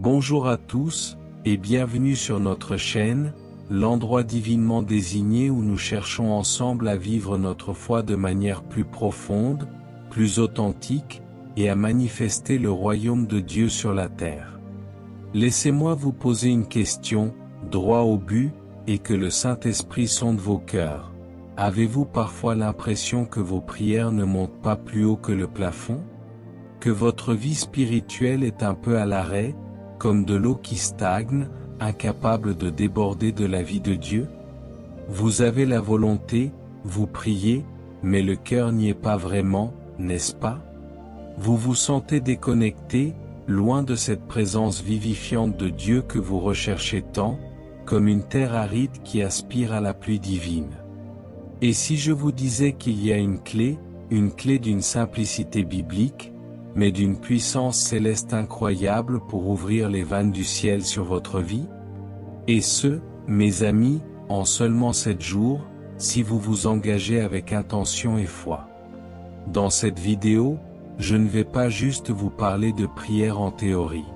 Bonjour à tous, et bienvenue sur notre chaîne, l'endroit divinement désigné où nous cherchons ensemble à vivre notre foi de manière plus profonde, plus authentique, et à manifester le royaume de Dieu sur la terre. Laissez-moi vous poser une question, droit au but, et que le Saint-Esprit sonde vos cœurs. Avez-vous parfois l'impression que vos prières ne montent pas plus haut que le plafond? Que votre vie spirituelle est un peu à l'arrêt, comme de l'eau qui stagne, incapable de déborder de la vie de Dieu? Vous avez la volonté, vous priez, mais le cœur n'y est pas vraiment, n'est-ce pas? Vous vous sentez déconnecté, loin de cette présence vivifiante de Dieu que vous recherchez tant, comme une terre aride qui aspire à la pluie divine. Et si je vous disais qu'il y a une clé d'une simplicité biblique, mais d'une puissance céleste incroyable pour ouvrir les vannes du ciel sur votre vie? Et ce, mes amis, en seulement 7 jours, si vous vous engagez avec intention et foi. Dans cette vidéo, je ne vais pas juste vous parler de prière en théorie.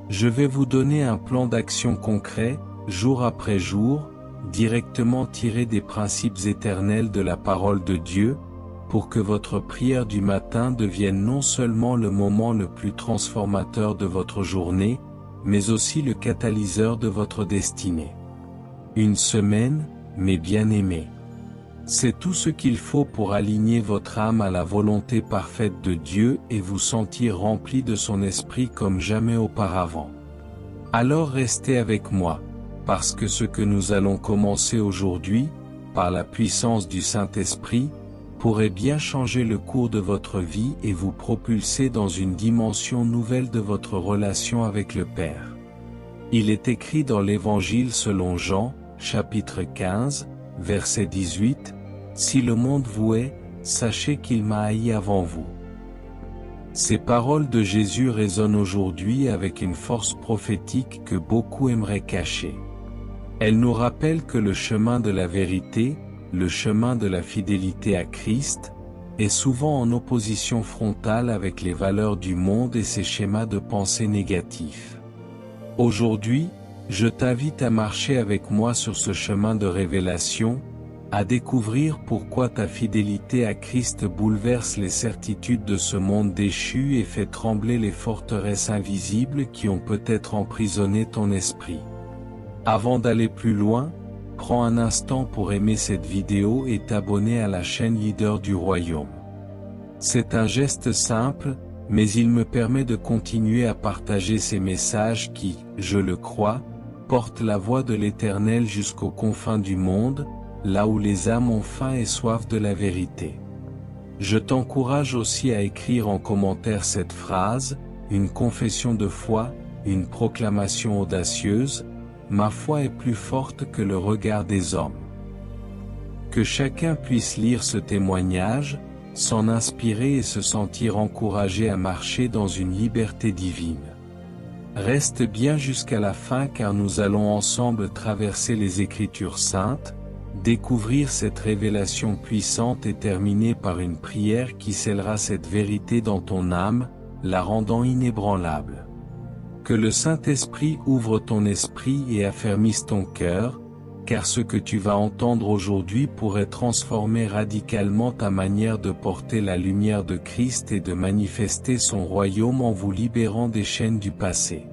Je vais vous donner un plan d'action concret, jour après jour, directement tiré des principes éternels de la parole de Dieu, pour que votre prière du matin devienne non seulement le moment le plus transformateur de votre journée, mais aussi le catalyseur de votre destinée. Une semaine, mes bien-aimés. C'est tout ce qu'il faut pour aligner votre âme à la volonté parfaite de Dieu et vous sentir rempli de son esprit comme jamais auparavant. Alors restez avec moi, parce que ce que nous allons commencer aujourd'hui, par la puissance du Saint-Esprit, pourrait bien changer le cours de votre vie et vous propulser dans une dimension nouvelle de votre relation avec le Père. Il est écrit dans l'Évangile selon Jean, chapitre 15, verset 18, « Si le monde vous hait, sachez qu'il m'a haï avant vous. » Ces paroles de Jésus résonnent aujourd'hui avec une force prophétique que beaucoup aimeraient cacher. Elles nous rappellent que le chemin de la vérité, le chemin de la fidélité à Christ, est souvent en opposition frontale avec les valeurs du monde et ses schémas de pensée négatifs. Aujourd'hui, je t'invite à marcher avec moi sur ce chemin de révélation, à découvrir pourquoi ta fidélité à Christ bouleverse les certitudes de ce monde déchu et fait trembler les forteresses invisibles qui ont peut-être emprisonné ton esprit. Avant d'aller plus loin, prends un instant pour aimer cette vidéo et t'abonner à la chaîne Leader du Royaume. C'est un geste simple, mais il me permet de continuer à partager ces messages qui, je le crois, portent la voix de l'Éternel jusqu'aux confins du monde, là où les âmes ont faim et soif de la vérité. Je t'encourage aussi à écrire en commentaire cette phrase, une confession de foi, une proclamation audacieuse, ma foi est plus forte que le regard des hommes. Que chacun puisse lire ce témoignage, s'en inspirer et se sentir encouragé à marcher dans une liberté divine. Reste bien jusqu'à la fin car nous allons ensemble traverser les Écritures saintes, découvrir cette révélation puissante et terminer par une prière qui scellera cette vérité dans ton âme, la rendant inébranlable. Que le Saint-Esprit ouvre ton esprit et affermisse ton cœur, car ce que tu vas entendre aujourd'hui pourrait transformer radicalement ta manière de porter la lumière de Christ et de manifester son royaume en vous libérant des chaînes du passé.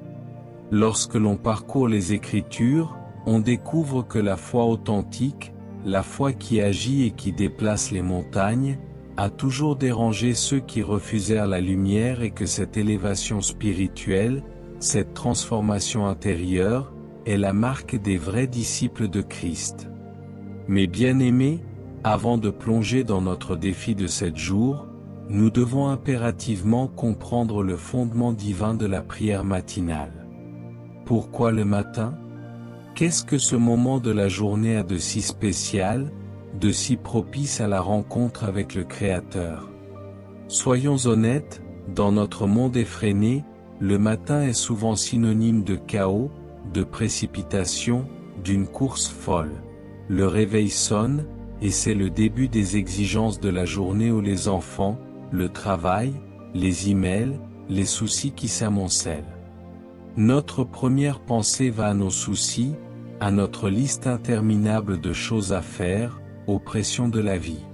Lorsque l'on parcourt les Écritures, on découvre que la foi authentique, la foi qui agit et qui déplace les montagnes, a toujours dérangé ceux qui refusèrent la lumière et que cette élévation spirituelle, cette transformation intérieure, est la marque des vrais disciples de Christ. Mes bien-aimés, avant de plonger dans notre défi de 7 jours, nous devons impérativement comprendre le fondement divin de la prière matinale. Pourquoi le matin? Qu'est-ce que ce moment de la journée a de si spécial, de si propice à la rencontre avec le Créateur? Soyons honnêtes, dans notre monde effréné, le matin est souvent synonyme de chaos, de précipitation, d'une course folle. Le réveil sonne, et c'est le début des exigences de la journée où les enfants, le travail, les emails, les soucis qui s'amoncellent. Notre première pensée va à nos soucis, à notre liste interminable de choses à faire, aux pressions de la vie.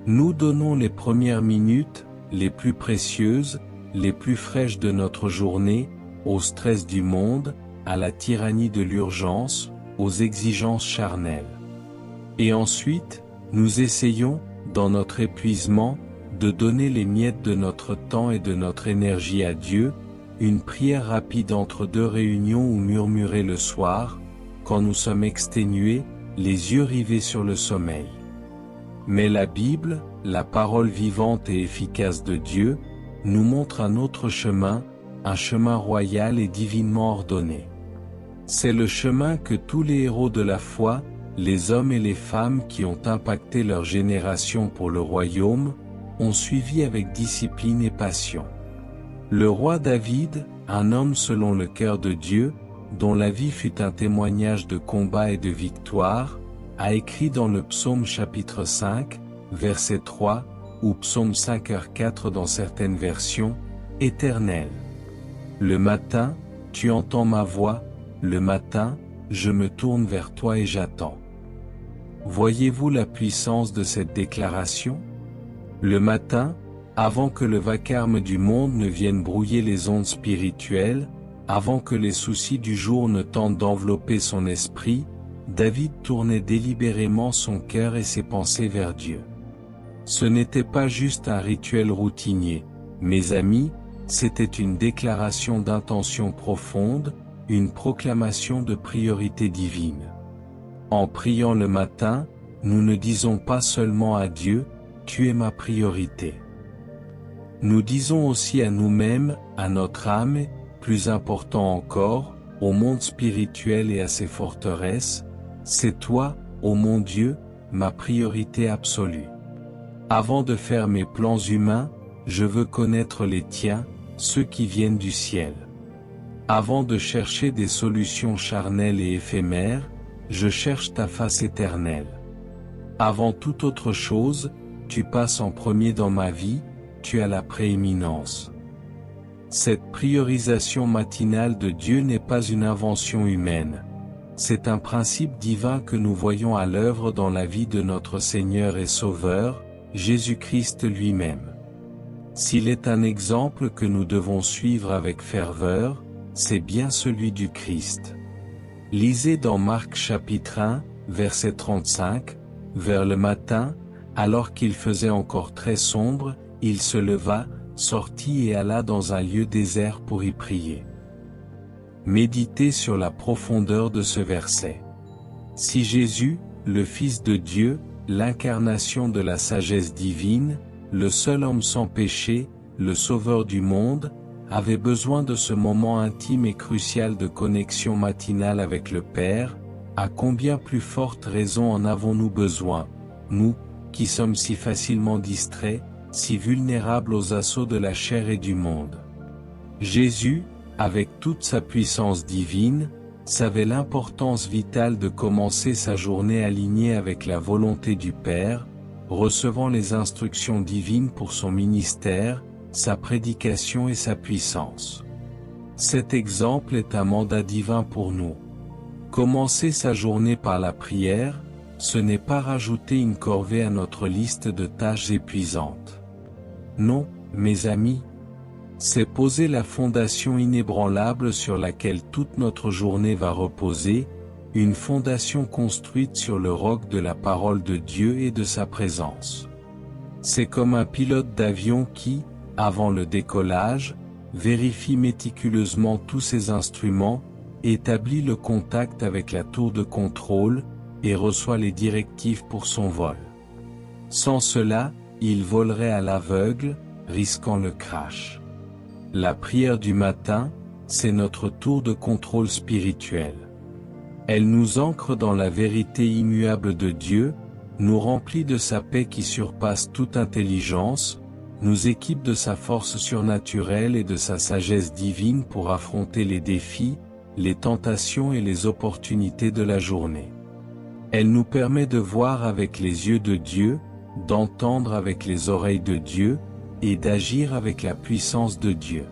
Nous donnons les premières minutes, les plus précieuses, les plus fraîches de notre journée, au stress du monde, à la tyrannie de l'urgence, aux exigences charnelles. Et ensuite, nous essayons, dans notre épuisement, de donner les miettes de notre temps et de notre énergie à Dieu, une prière rapide entre deux réunions ou murmurer le soir, quand nous sommes exténués, les yeux rivés sur le sommeil. Mais la Bible, la parole vivante et efficace de Dieu, nous montre un autre chemin, un chemin royal et divinement ordonné. C'est le chemin que tous les héros de la foi, les hommes et les femmes qui ont impacté leur génération pour le royaume, ont suivi avec discipline et passion. Le roi David, un homme selon le cœur de Dieu, dont la vie fut un témoignage de combat et de victoire, a écrit dans le psaume chapitre 5, verset 3, ou psaume 5h4 dans certaines versions, « Éternel. Le matin, tu entends ma voix, le matin, je me tourne vers toi et j'attends. » Voyez-vous la puissance de cette déclaration? Le matin, avant que le vacarme du monde ne vienne brouiller les ondes spirituelles, avant que les soucis du jour ne tentent d'envelopper son esprit, David tournait délibérément son cœur et ses pensées vers Dieu. Ce n'était pas juste un rituel routinier, mes amis, c'était une déclaration d'intention profonde, une proclamation de priorité divine. En priant le matin, nous ne disons pas seulement à Dieu, « Tu es ma priorité ». Nous disons aussi à nous-mêmes, à notre âme, plus important encore, au monde spirituel et à ses forteresses, « C'est toi, ô mon Dieu, ma priorité absolue. Avant de faire mes plans humains, je veux connaître les tiens, ceux qui viennent du ciel. Avant de chercher des solutions charnelles et éphémères, je cherche ta face éternelle. Avant toute autre chose, tu passes en premier dans ma vie, tu as la prééminence. » Cette priorisation matinale de Dieu n'est pas une invention humaine. C'est un principe divin que nous voyons à l'œuvre dans la vie de notre Seigneur et Sauveur, Jésus-Christ lui-même. S'il est un exemple que nous devons suivre avec ferveur, c'est bien celui du Christ. Lisez dans Marc chapitre 1, verset 35, « Vers le matin, alors qu'il faisait encore très sombre, il se leva, sortit et alla dans un lieu désert pour y prier. » Méditez sur la profondeur de ce verset. Si Jésus, le Fils de Dieu, l'incarnation de la sagesse divine, le seul homme sans péché, le Sauveur du monde, avait besoin de ce moment intime et crucial de connexion matinale avec le Père, à combien plus forte raison en avons-nous besoin, nous, qui sommes si facilement distraits, si vulnérables aux assauts de la chair et du monde. Jésus, avec toute sa puissance divine, savait l'importance vitale de commencer sa journée alignée avec la volonté du Père, recevant les instructions divines pour son ministère, sa prédication et sa puissance. Cet exemple est un mandat divin pour nous. Commencer sa journée par la prière, ce n'est pas rajouter une corvée à notre liste de tâches épuisantes. Non, mes amis, c'est poser la fondation inébranlable sur laquelle toute notre journée va reposer, une fondation construite sur le roc de la parole de Dieu et de sa présence. C'est comme un pilote d'avion qui, avant le décollage, vérifie méticuleusement tous ses instruments, établit le contact avec la tour de contrôle, et reçoit les directives pour son vol. Sans cela, il volerait à l'aveugle, risquant le crash. La prière du matin, c'est notre tour de contrôle spirituel. Elle nous ancre dans la vérité immuable de Dieu, nous remplit de sa paix qui surpasse toute intelligence, nous équipe de sa force surnaturelle et de sa sagesse divine pour affronter les défis, les tentations et les opportunités de la journée. Elle nous permet de voir avec les yeux de Dieu, d'entendre avec les oreilles de Dieu, et d'agir avec la puissance de Dieu.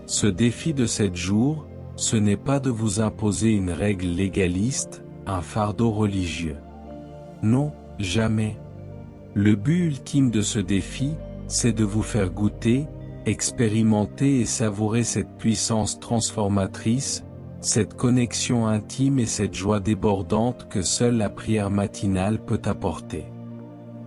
Ce défi de 7 jours, ce n'est pas de vous imposer une règle légaliste, un fardeau religieux. Non, jamais. Le but ultime de ce défi, c'est de vous faire goûter, expérimenter et savourer cette puissance transformatrice, cette connexion intime et cette joie débordante que seule la prière matinale peut apporter.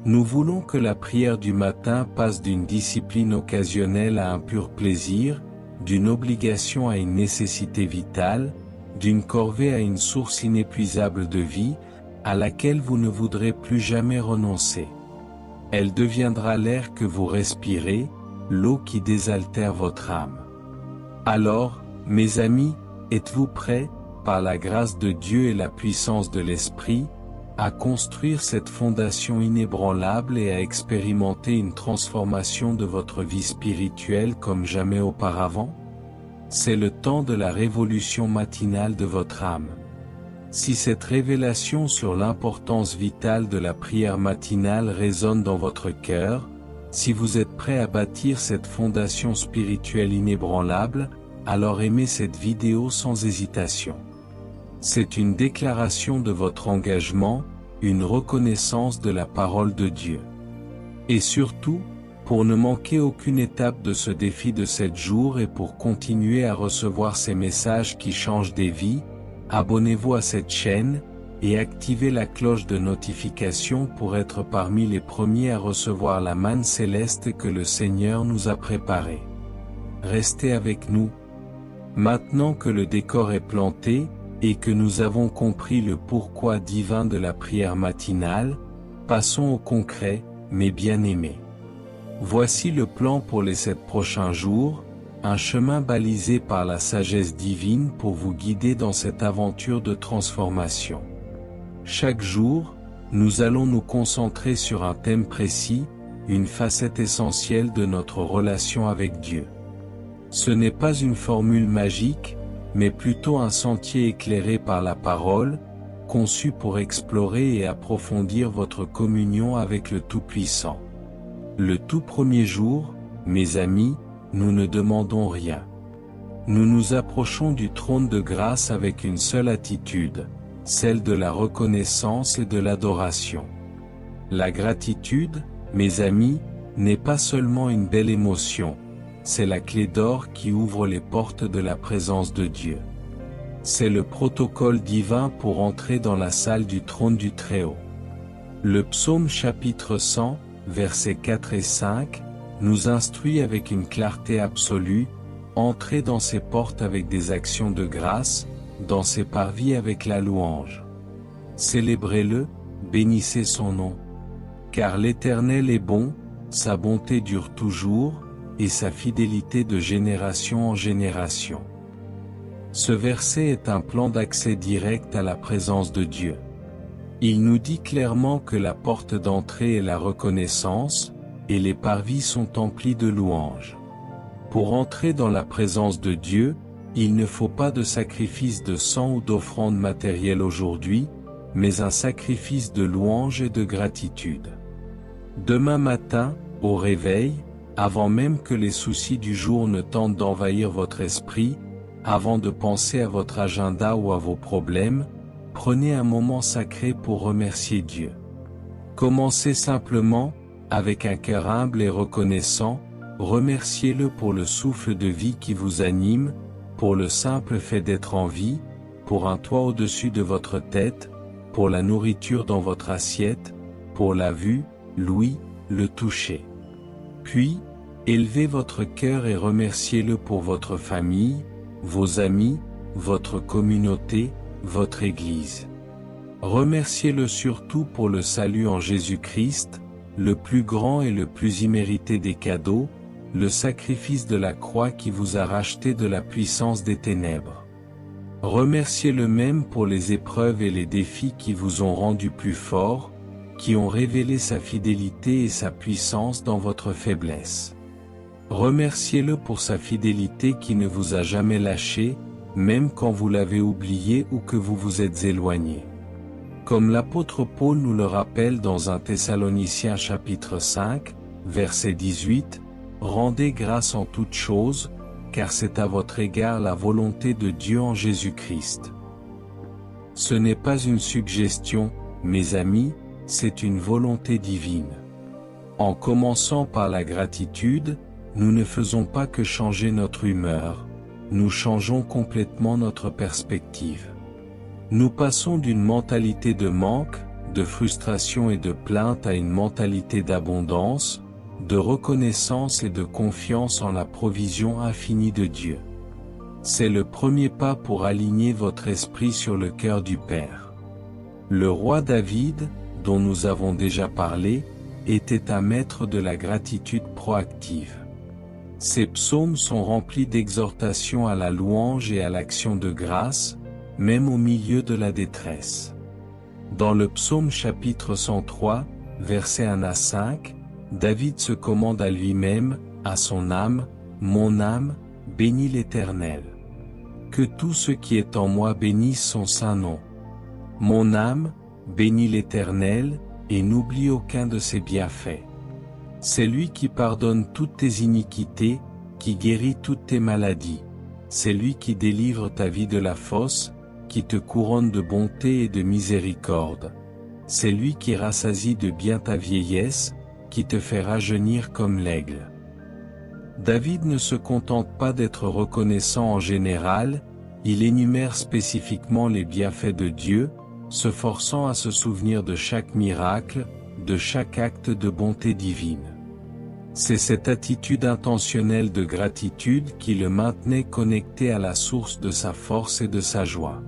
Nous voulons que la prière du matin passe d'une discipline occasionnelle à un pur plaisir, d'une obligation à une nécessité vitale, d'une corvée à une source inépuisable de vie, à laquelle vous ne voudrez plus jamais renoncer. Elle deviendra l'air que vous respirez, l'eau qui désaltère votre âme. Alors, mes amis, êtes-vous prêts, par la grâce de Dieu et la puissance de l'Esprit, à construire cette fondation inébranlable et à expérimenter une transformation de votre vie spirituelle comme jamais auparavant? C'est le temps de la révolution matinale de votre âme. Si cette révélation sur l'importance vitale de la prière matinale résonne dans votre cœur, si vous êtes prêt à bâtir cette fondation spirituelle inébranlable, alors aimez cette vidéo sans hésitation. C'est une déclaration de votre engagement, une reconnaissance de la parole de Dieu. Et surtout, pour ne manquer aucune étape de ce défi de 7 jours et pour continuer à recevoir ces messages qui changent des vies, abonnez-vous à cette chaîne, et activez la cloche de notification pour être parmi les premiers à recevoir la manne céleste que le Seigneur nous a préparée. Restez avec nous. Maintenant que le décor est planté, et que nous avons compris le pourquoi divin de la prière matinale, passons au concret, mes bien-aimés. Voici le plan pour les 7 prochains jours, un chemin balisé par la sagesse divine pour vous guider dans cette aventure de transformation. Chaque jour, nous allons nous concentrer sur un thème précis, une facette essentielle de notre relation avec Dieu. Ce n'est pas une formule magique, mais plutôt un sentier éclairé par la parole, conçu pour explorer et approfondir votre communion avec le Tout-Puissant. Le tout premier jour, mes amis, nous ne demandons rien. Nous nous approchons du trône de grâce avec une seule attitude, celle de la reconnaissance et de l'adoration. La gratitude, mes amis, n'est pas seulement une belle émotion, c'est la clé d'or qui ouvre les portes de la présence de Dieu. C'est le protocole divin pour entrer dans la salle du trône du Très-Haut. Le psaume chapitre 100, versets 4 et 5, nous instruit avec une clarté absolue, entrez dans ses portes avec des actions de grâce, dans ses parvis avec la louange. Célébrez-le, bénissez son nom. Car l'Éternel est bon, sa bonté dure toujours, et sa fidélité de génération en génération. Ce verset est un plan d'accès direct à la présence de Dieu. Il nous dit clairement que la porte d'entrée est la reconnaissance, et les parvis sont emplis de louanges. Pour entrer dans la présence de Dieu, il ne faut pas de sacrifice de sang ou d'offrande matérielle aujourd'hui, mais un sacrifice de louange et de gratitude. Demain matin, au réveil, avant même que les soucis du jour ne tentent d'envahir votre esprit, avant de penser à votre agenda ou à vos problèmes, prenez un moment sacré pour remercier Dieu. Commencez simplement, avec un cœur humble et reconnaissant, remerciez-le pour le souffle de vie qui vous anime, pour le simple fait d'être en vie, pour un toit au-dessus de votre tête, pour la nourriture dans votre assiette, pour la vue, l'ouïe, le toucher. Puis, élevez votre cœur et remerciez-le pour votre famille, vos amis, votre communauté, votre Église. Remerciez-le surtout pour le salut en Jésus-Christ, le plus grand et le plus immérité des cadeaux, le sacrifice de la croix qui vous a racheté de la puissance des ténèbres. Remerciez-le même pour les épreuves et les défis qui vous ont rendu plus fort, qui ont révélé sa fidélité et sa puissance dans votre faiblesse. Remerciez-le pour sa fidélité qui ne vous a jamais lâché, même quand vous l'avez oublié ou que vous vous êtes éloigné. Comme l'apôtre Paul nous le rappelle dans 1 Thessaloniciens chapitre 5, verset 18, « Rendez grâce en toutes choses, car c'est à votre égard la volonté de Dieu en Jésus-Christ. Ce n'est pas une suggestion, mes amis, c'est une volonté divine. En commençant par la gratitude, nous ne faisons pas que changer notre humeur, nous changeons complètement notre perspective. Nous passons d'une mentalité de manque, de frustration et de plainte à une mentalité d'abondance, de reconnaissance et de confiance en la provision infinie de Dieu. C'est le premier pas pour aligner votre esprit sur le cœur du Père. Le roi David, dont nous avons déjà parlé, était un maître de la gratitude proactive. Ses psaumes sont remplis d'exhortations à la louange et à l'action de grâce, même au milieu de la détresse. Dans le psaume chapitre 103, versets 1 à 5, David se commande à lui-même, à son âme, « Mon âme, bénis l'Éternel. Que tout ce qui est en moi bénisse son saint nom. Mon âme, bénis l'Éternel, et n'oublie aucun de ses bienfaits. C'est lui qui pardonne toutes tes iniquités, qui guérit toutes tes maladies. C'est lui qui délivre ta vie de la fosse, qui te couronne de bonté et de miséricorde. C'est lui qui rassasie de bien ta vieillesse, qui te fait rajeunir comme l'aigle. » David ne se contente pas d'être reconnaissant en général, il énumère spécifiquement les bienfaits de Dieu, se forçant à se souvenir de chaque miracle, de chaque acte de bonté divine. C'est cette attitude intentionnelle de gratitude qui le maintenait connecté à la source de sa force et de sa joie.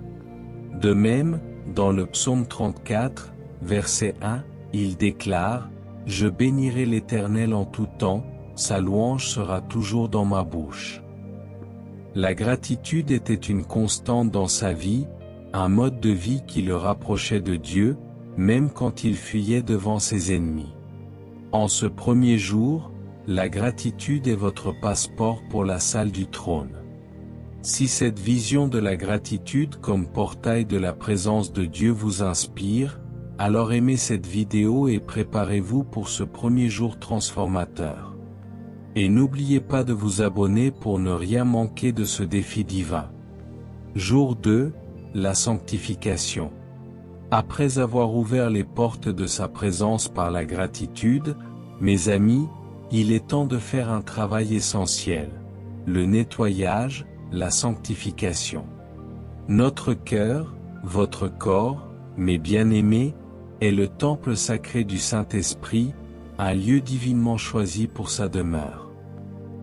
De même, dans le psaume 34, verset 1, il déclare « Je bénirai l'Éternel en tout temps, sa louange sera toujours dans ma bouche. » La gratitude était une constante dans sa vie, un mode de vie qui le rapprochait de Dieu, même quand il fuyait devant ses ennemis. En ce premier jour, la gratitude est votre passeport pour la salle du trône. Si cette vision de la gratitude comme portail de la présence de Dieu vous inspire, alors aimez cette vidéo et préparez-vous pour ce premier jour transformateur. Et n'oubliez pas de vous abonner pour ne rien manquer de ce défi divin. Jour 2, la sanctification. Après avoir ouvert les portes de sa présence par la gratitude, mes amis, il est temps de faire un travail essentiel, le nettoyage, la sanctification. Notre cœur, votre corps, mes bien-aimés, est le temple sacré du Saint-Esprit, un lieu divinement choisi pour sa demeure.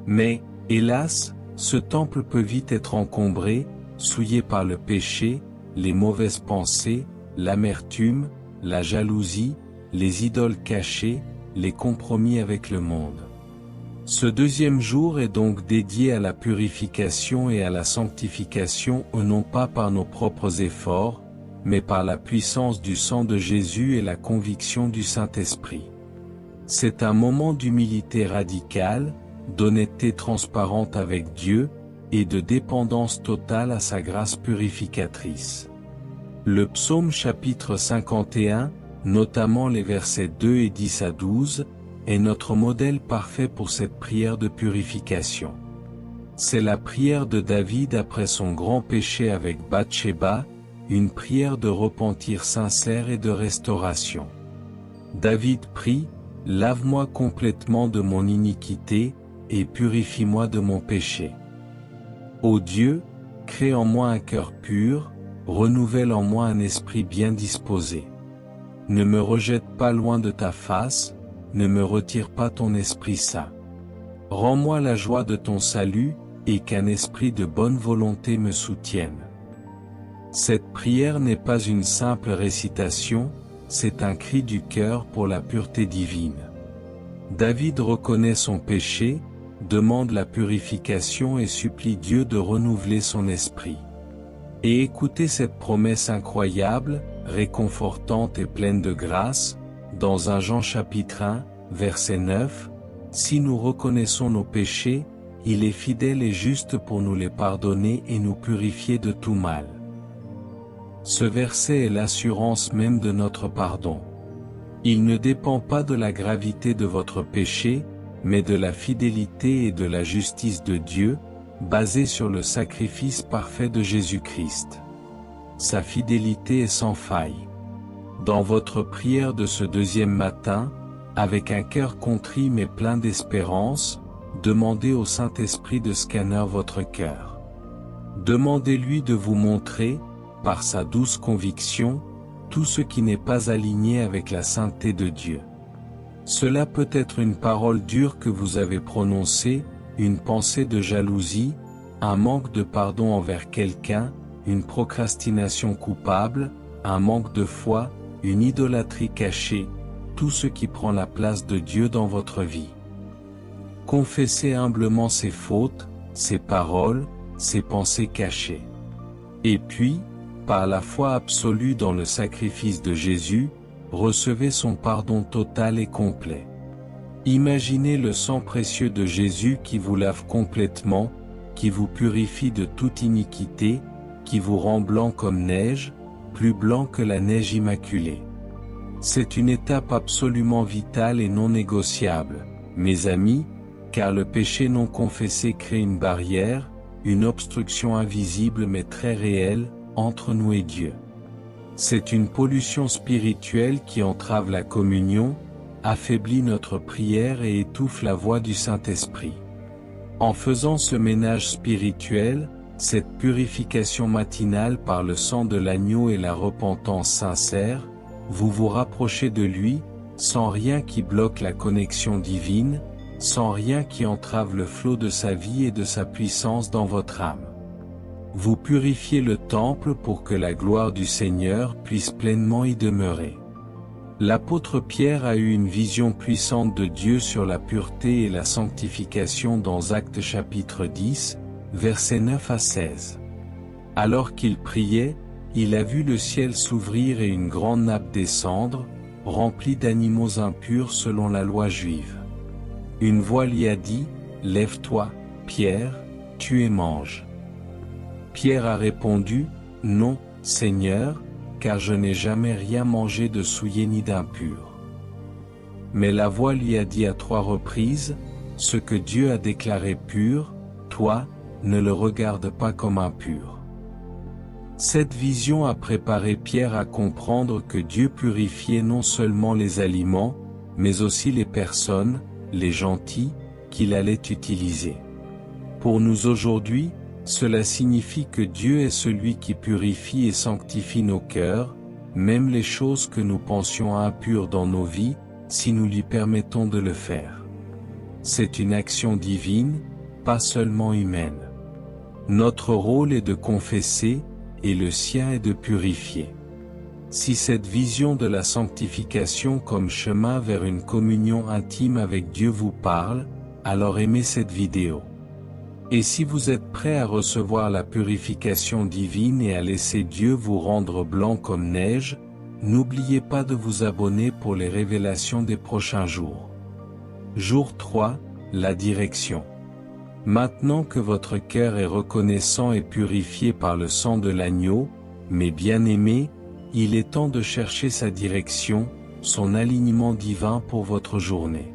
Mais, hélas, ce temple peut vite être encombré, souillé par le péché, les mauvaises pensées, l'amertume, la jalousie, les idoles cachées, les compromis avec le monde. Ce deuxième jour est donc dédié à la purification et à la sanctification, non pas par nos propres efforts, mais par la puissance du sang de Jésus et la conviction du Saint-Esprit. C'est un moment d'humilité radicale, d'honnêteté transparente avec Dieu, et de dépendance totale à sa grâce purificatrice. Le psaume chapitre 51, notamment les versets 2 et 10 à 12, est notre modèle parfait pour cette prière de purification. C'est la prière de David après son grand péché avec Bathsheba, une prière de repentir sincère et de restauration. David prie, « Lave-moi complètement de mon iniquité, et purifie-moi de mon péché. Ô Dieu, crée en moi un cœur pur, renouvelle en moi un esprit bien disposé. Ne me rejette pas loin de ta face, ne me retire pas ton Esprit Saint. Rends-moi la joie de ton salut, et qu'un esprit de bonne volonté me soutienne. » Cette prière n'est pas une simple récitation, c'est un cri du cœur pour la pureté divine. David reconnaît son péché, demande la purification et supplie Dieu de renouveler son esprit. Et écoutez cette promesse incroyable, réconfortante et pleine de grâce, dans 1 Jean chapitre 1, verset 9, « Si nous reconnaissons nos péchés, il est fidèle et juste pour nous les pardonner et nous purifier de tout mal. » Ce verset est l'assurance même de notre pardon. Il ne dépend pas de la gravité de votre péché, mais de la fidélité et de la justice de Dieu, basé sur le sacrifice parfait de Jésus-Christ. Sa fidélité est sans faille. Dans votre prière de ce deuxième matin, avec un cœur contrit mais plein d'espérance, demandez au Saint-Esprit de scanner votre cœur. Demandez-lui de vous montrer, par sa douce conviction, tout ce qui n'est pas aligné avec la sainteté de Dieu. Cela peut être une parole dure que vous avez prononcée, une pensée de jalousie, un manque de pardon envers quelqu'un, une procrastination coupable, un manque de foi, une idolâtrie cachée, tout ce qui prend la place de Dieu dans votre vie. Confessez humblement ses fautes, ses paroles, ses pensées cachées. Et puis, par la foi absolue dans le sacrifice de Jésus, recevez son pardon total et complet. Imaginez le sang précieux de Jésus qui vous lave complètement, qui vous purifie de toute iniquité, qui vous rend blanc comme neige, plus blanc que la neige immaculée. C'est une étape absolument vitale et non négociable, mes amis, car le péché non confessé crée une barrière, une obstruction invisible mais très réelle, entre nous et Dieu. C'est une pollution spirituelle qui entrave la communion, affaiblit notre prière et étouffe la voix du Saint-Esprit. En faisant ce ménage spirituel, cette purification matinale par le sang de l'agneau et la repentance sincère, vous vous rapprochez de lui, sans rien qui bloque la connexion divine, sans rien qui entrave le flot de sa vie et de sa puissance dans votre âme. Vous purifiez le temple pour que la gloire du Seigneur puisse pleinement y demeurer. L'apôtre Pierre a eu une vision puissante de Dieu sur la pureté et la sanctification dans Actes chapitre 10, versets 9 à 16. Alors qu'il priait, il a vu le ciel s'ouvrir et une grande nappe descendre, remplie d'animaux impurs selon la loi juive. Une voix lui a dit, « Lève-toi, Pierre, tue et mange. » Pierre a répondu, « Non, Seigneur, car je n'ai jamais rien mangé de souillé ni d'impur. » Mais la voix lui a dit à 3 reprises, « Ce que Dieu a déclaré pur, toi, ne le regarde pas comme impur. » Cette vision a préparé Pierre à comprendre que Dieu purifiait non seulement les aliments, mais aussi les personnes, les gentils, qu'il allait utiliser. Pour nous aujourd'hui, cela signifie que Dieu est celui qui purifie et sanctifie nos cœurs, même les choses que nous pensions impures dans nos vies, si nous lui permettons de le faire. C'est une action divine, pas seulement humaine. Notre rôle est de confesser, et le sien est de purifier. Si cette vision de la sanctification comme chemin vers une communion intime avec Dieu vous parle, alors aimez cette vidéo. Et si vous êtes prêt à recevoir la purification divine et à laisser Dieu vous rendre blanc comme neige, n'oubliez pas de vous abonner pour les révélations des prochains jours. Jour 3, la direction. Maintenant que votre cœur est reconnaissant et purifié par le sang de l'agneau, mes bien-aimés, il est temps de chercher sa direction, son alignement divin pour votre journée.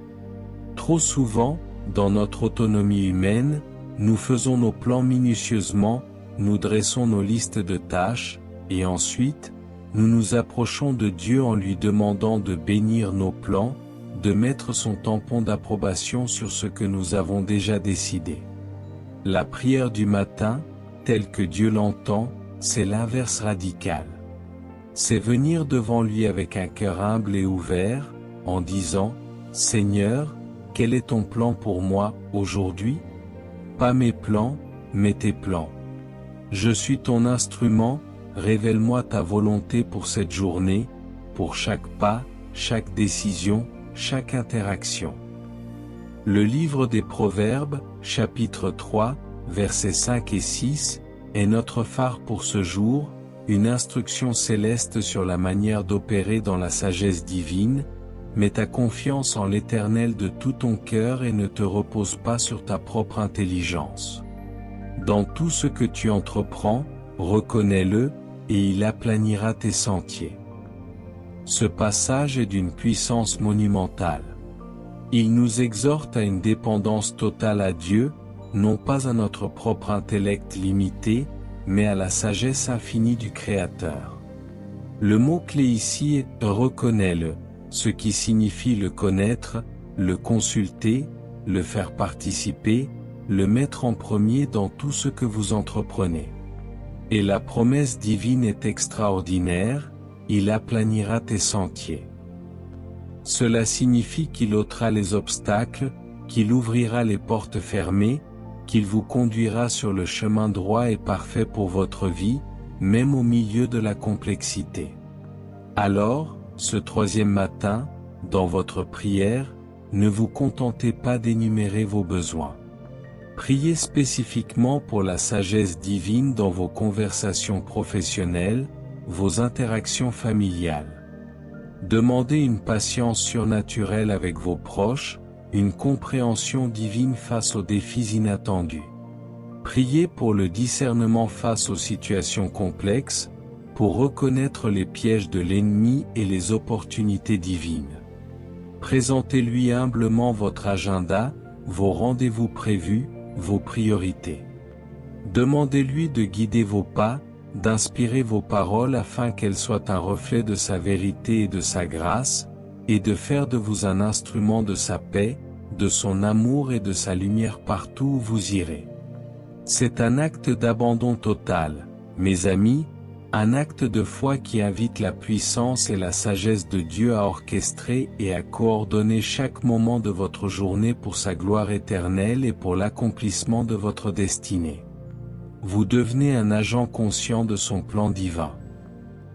Trop souvent, dans notre autonomie humaine, nous faisons nos plans minutieusement, nous dressons nos listes de tâches, et ensuite, nous nous approchons de Dieu en lui demandant de bénir nos plans, de mettre son tampon d'approbation sur ce que nous avons déjà décidé. La prière du matin, telle que Dieu l'entend, c'est l'inverse radical. C'est venir devant lui avec un cœur humble et ouvert, en disant, « Seigneur, quel est ton plan pour moi, aujourd'hui ? Pas mes plans, mais tes plans. Je suis ton instrument, révèle-moi ta volonté pour cette journée, pour chaque pas, chaque décision, chaque interaction. » Le livre des Proverbes, chapitre 3, versets 5 et 6, est notre phare pour ce jour, une instruction céleste sur la manière d'opérer dans la sagesse divine. Mets ta confiance en l'Éternel de tout ton cœur et ne te repose pas sur ta propre intelligence. Dans tout ce que tu entreprends, reconnais-le, et il aplanira tes sentiers. Ce passage est d'une puissance monumentale. Il nous exhorte à une dépendance totale à Dieu, non pas à notre propre intellect limité, mais à la sagesse infinie du Créateur. Le mot-clé ici est « reconnais-le », ce qui signifie le connaître, le consulter, le faire participer, le mettre en premier dans tout ce que vous entreprenez. Et la promesse divine est extraordinaire, il aplanira tes sentiers. Cela signifie qu'il ôtera les obstacles, qu'il ouvrira les portes fermées, qu'il vous conduira sur le chemin droit et parfait pour votre vie, même au milieu de la complexité. Alors, ce troisième matin, dans votre prière, ne vous contentez pas d'énumérer vos besoins. Priez spécifiquement pour la sagesse divine dans vos conversations professionnelles, vos interactions familiales. Demandez une patience surnaturelle avec vos proches, une compréhension divine face aux défis inattendus. Priez pour le discernement face aux situations complexes, pour reconnaître les pièges de l'ennemi et les opportunités divines. Présentez-lui humblement votre agenda, vos rendez-vous prévus, vos priorités. Demandez-lui de guider vos pas, d'inspirer vos paroles afin qu'elles soient un reflet de sa vérité et de sa grâce, et de faire de vous un instrument de sa paix, de son amour et de sa lumière partout où vous irez. C'est un acte d'abandon total, mes amis, un acte de foi qui invite la puissance et la sagesse de Dieu à orchestrer et à coordonner chaque moment de votre journée pour sa gloire éternelle et pour l'accomplissement de votre destinée. Vous devenez un agent conscient de son plan divin.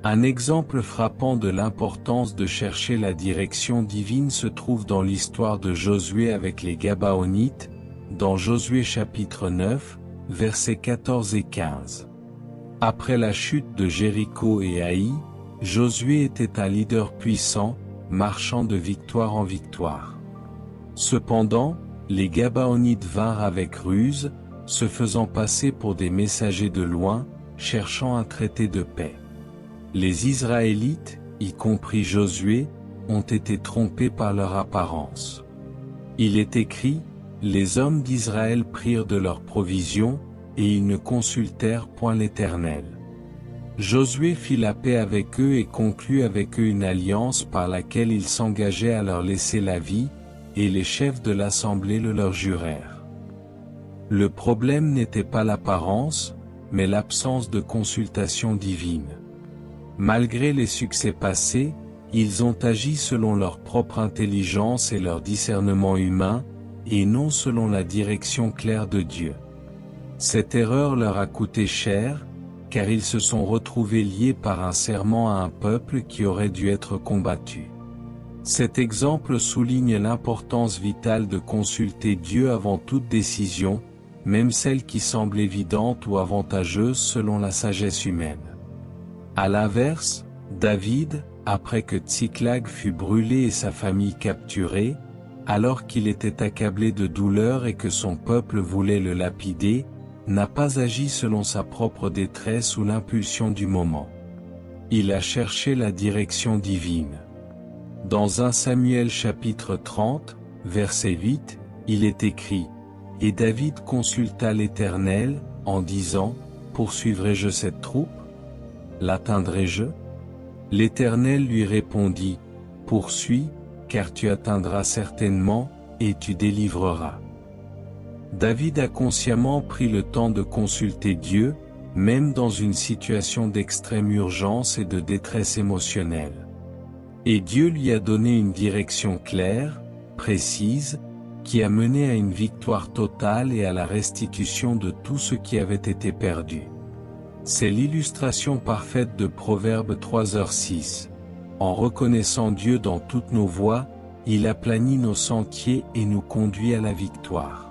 Un exemple frappant de l'importance de chercher la direction divine se trouve dans l'histoire de Josué avec les Gabaonites, dans Josué chapitre 9, versets 14 et 15. Après la chute de Jéricho et Haï, Josué était un leader puissant, marchant de victoire en victoire. Cependant, les Gabaonites vinrent avec ruse, se faisant passer pour des messagers de loin, cherchant un traité de paix. Les Israélites, y compris Josué, ont été trompés par leur apparence. Il est écrit, les hommes d'Israël prirent de leurs provisions, et ils ne consultèrent point l'Éternel. Josué fit la paix avec eux et conclut avec eux une alliance par laquelle il s'engageait à leur laisser la vie, et les chefs de l'assemblée le leur jurèrent. Le problème n'était pas l'apparence, mais l'absence de consultation divine. Malgré les succès passés, ils ont agi selon leur propre intelligence et leur discernement humain, et non selon la direction claire de Dieu. Cette erreur leur a coûté cher, car ils se sont retrouvés liés par un serment à un peuple qui aurait dû être combattu. Cet exemple souligne l'importance vitale de consulter Dieu avant toute décision, même celle qui semble évidente ou avantageuse selon la sagesse humaine. À l'inverse, David, après que Tsiklag fut brûlé et sa famille capturée, alors qu'il était accablé de douleur et que son peuple voulait le lapider, n'a pas agi selon sa propre détresse ou l'impulsion du moment. Il a cherché la direction divine. Dans 1 Samuel chapitre 30, verset 8, il est écrit, « Et David consulta l'Éternel, en disant, poursuivrai-je cette troupe? L'atteindrai-je? L'Éternel lui répondit, poursuis, car tu atteindras certainement, et tu délivreras. » David a consciemment pris le temps de consulter Dieu, même dans une situation d'extrême urgence et de détresse émotionnelle. Et Dieu lui a donné une direction claire, précise, qui a mené à une victoire totale et à la restitution de tout ce qui avait été perdu. C'est l'illustration parfaite de Proverbe 3h6. En reconnaissant Dieu dans toutes nos voies, il aplanit nos sentiers et nous conduit à la victoire.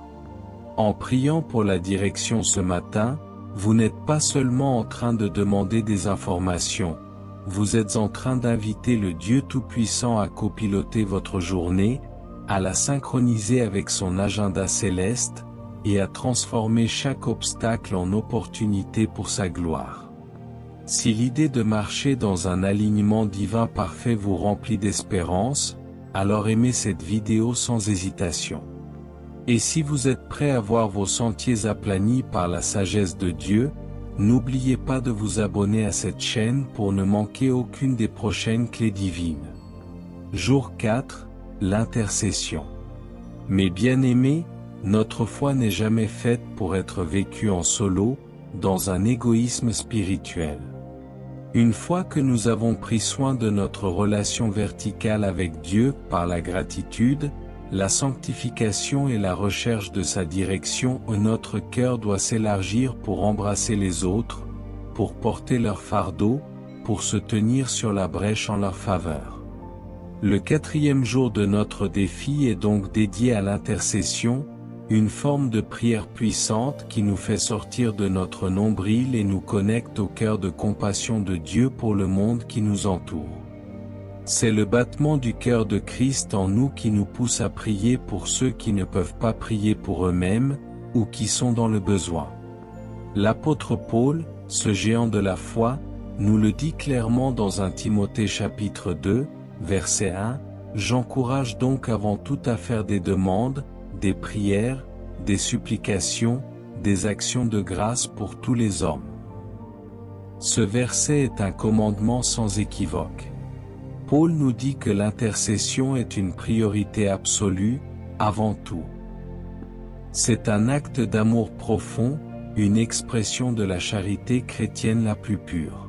En priant pour la direction ce matin, vous n'êtes pas seulement en train de demander des informations, vous êtes en train d'inviter le Dieu Tout-Puissant à copiloter votre journée, à la synchroniser avec son agenda céleste, et à transformer chaque obstacle en opportunité pour sa gloire. Si l'idée de marcher dans un alignement divin parfait vous remplit d'espérance, alors aimez cette vidéo sans hésitation. Et si vous êtes prêt à voir vos sentiers aplanis par la sagesse de Dieu, n'oubliez pas de vous abonner à cette chaîne pour ne manquer aucune des prochaines clés divines. Jour 4, l'intercession. Mes bien-aimés, notre foi n'est jamais faite pour être vécue en solo, dans un égoïsme spirituel. Une fois que nous avons pris soin de notre relation verticale avec Dieu par la gratitude, la sanctification et la recherche de sa direction, notre cœur doit s'élargir pour embrasser les autres, pour porter leur fardeau, pour se tenir sur la brèche en leur faveur. Le 4e jour de notre défi est donc dédié à l'intercession, une forme de prière puissante qui nous fait sortir de notre nombril et nous connecte au cœur de compassion de Dieu pour le monde qui nous entoure. C'est le battement du cœur de Christ en nous qui nous pousse à prier pour ceux qui ne peuvent pas prier pour eux-mêmes, ou qui sont dans le besoin. L'apôtre Paul, ce géant de la foi, nous le dit clairement dans 1 Timothée chapitre 2, verset 1, « J'encourage donc avant tout à faire des demandes, des prières, des supplications, des actions de grâce pour tous les hommes. » Ce verset est un commandement sans équivoque. Paul nous dit que l'intercession est une priorité absolue, avant tout. C'est un acte d'amour profond, une expression de la charité chrétienne la plus pure.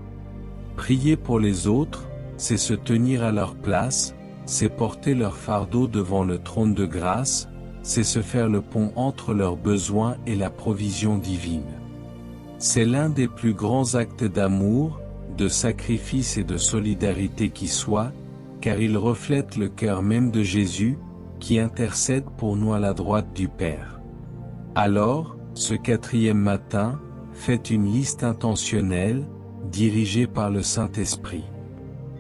Prier pour les autres, c'est se tenir à leur place, c'est porter leur fardeau devant le trône de grâce, c'est se faire le pont entre leurs besoins et la provision divine. C'est l'un des plus grands actes d'amour, de sacrifice et de solidarité qui soit, car il reflète le cœur même de Jésus, qui intercède pour nous à la droite du Père. Alors, ce 4e matin, faites une liste intentionnelle, dirigée par le Saint-Esprit.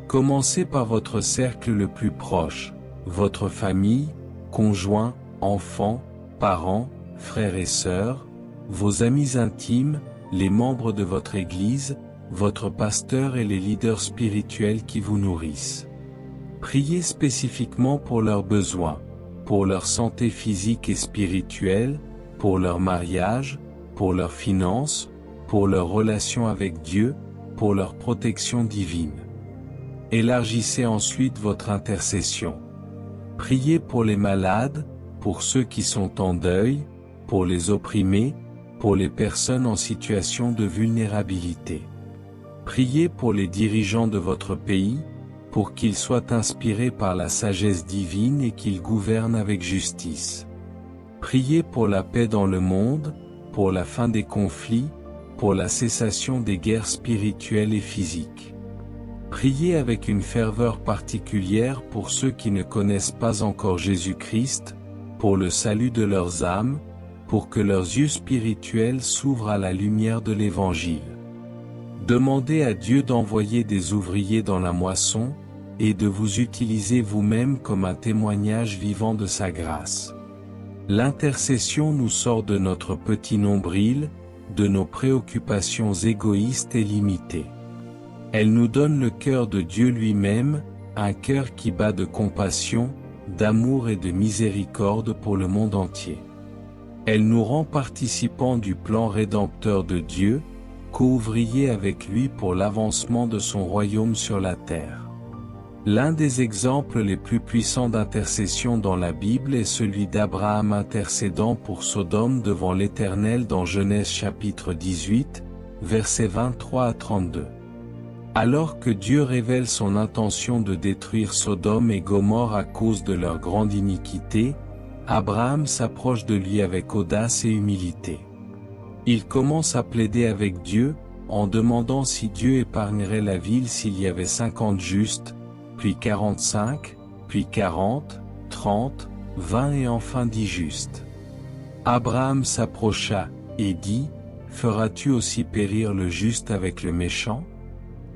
Commencez par votre cercle le plus proche, votre famille, conjoint, enfants, parents, frères et sœurs, vos amis intimes, les membres de votre Église, votre pasteur et les leaders spirituels qui vous nourrissent. Priez spécifiquement pour leurs besoins, pour leur santé physique et spirituelle, pour leur mariage, pour leurs finances, pour leur relation avec Dieu, pour leur protection divine. Élargissez ensuite votre intercession. Priez pour les malades, pour ceux qui sont en deuil, pour les opprimés, pour les personnes en situation de vulnérabilité. Priez pour les dirigeants de votre pays, pour qu'ils soient inspirés par la sagesse divine et qu'ils gouvernent avec justice. Priez pour la paix dans le monde, pour la fin des conflits, pour la cessation des guerres spirituelles et physiques. Priez avec une ferveur particulière pour ceux qui ne connaissent pas encore Jésus-Christ, pour le salut de leurs âmes, pour que leurs yeux spirituels s'ouvrent à la lumière de l'Évangile. Demandez à Dieu d'envoyer des ouvriers dans la moisson, et de vous utiliser vous-même comme un témoignage vivant de sa grâce. L'intercession nous sort de notre petit nombril, de nos préoccupations égoïstes et limitées. Elle nous donne le cœur de Dieu lui-même, un cœur qui bat de compassion, d'amour et de miséricorde pour le monde entier. Elle nous rend participants du plan rédempteur de Dieu, co-ouvriers avec lui pour l'avancement de son royaume sur la terre. L'un des exemples les plus puissants d'intercession dans la Bible est celui d'Abraham intercédant pour Sodome devant l'Éternel dans Genèse chapitre 18, versets 23 à 32. Alors que Dieu révèle son intention de détruire Sodome et Gomorrhe à cause de leur grande iniquité, Abraham s'approche de lui avec audace et humilité. Il commence à plaider avec Dieu, en demandant si Dieu épargnerait la ville s'il y avait 50 justes, puis 45, puis 40, 30, 20 et enfin 10 justes. Abraham s'approcha, et dit, « Feras-tu aussi périr le juste avec le méchant ?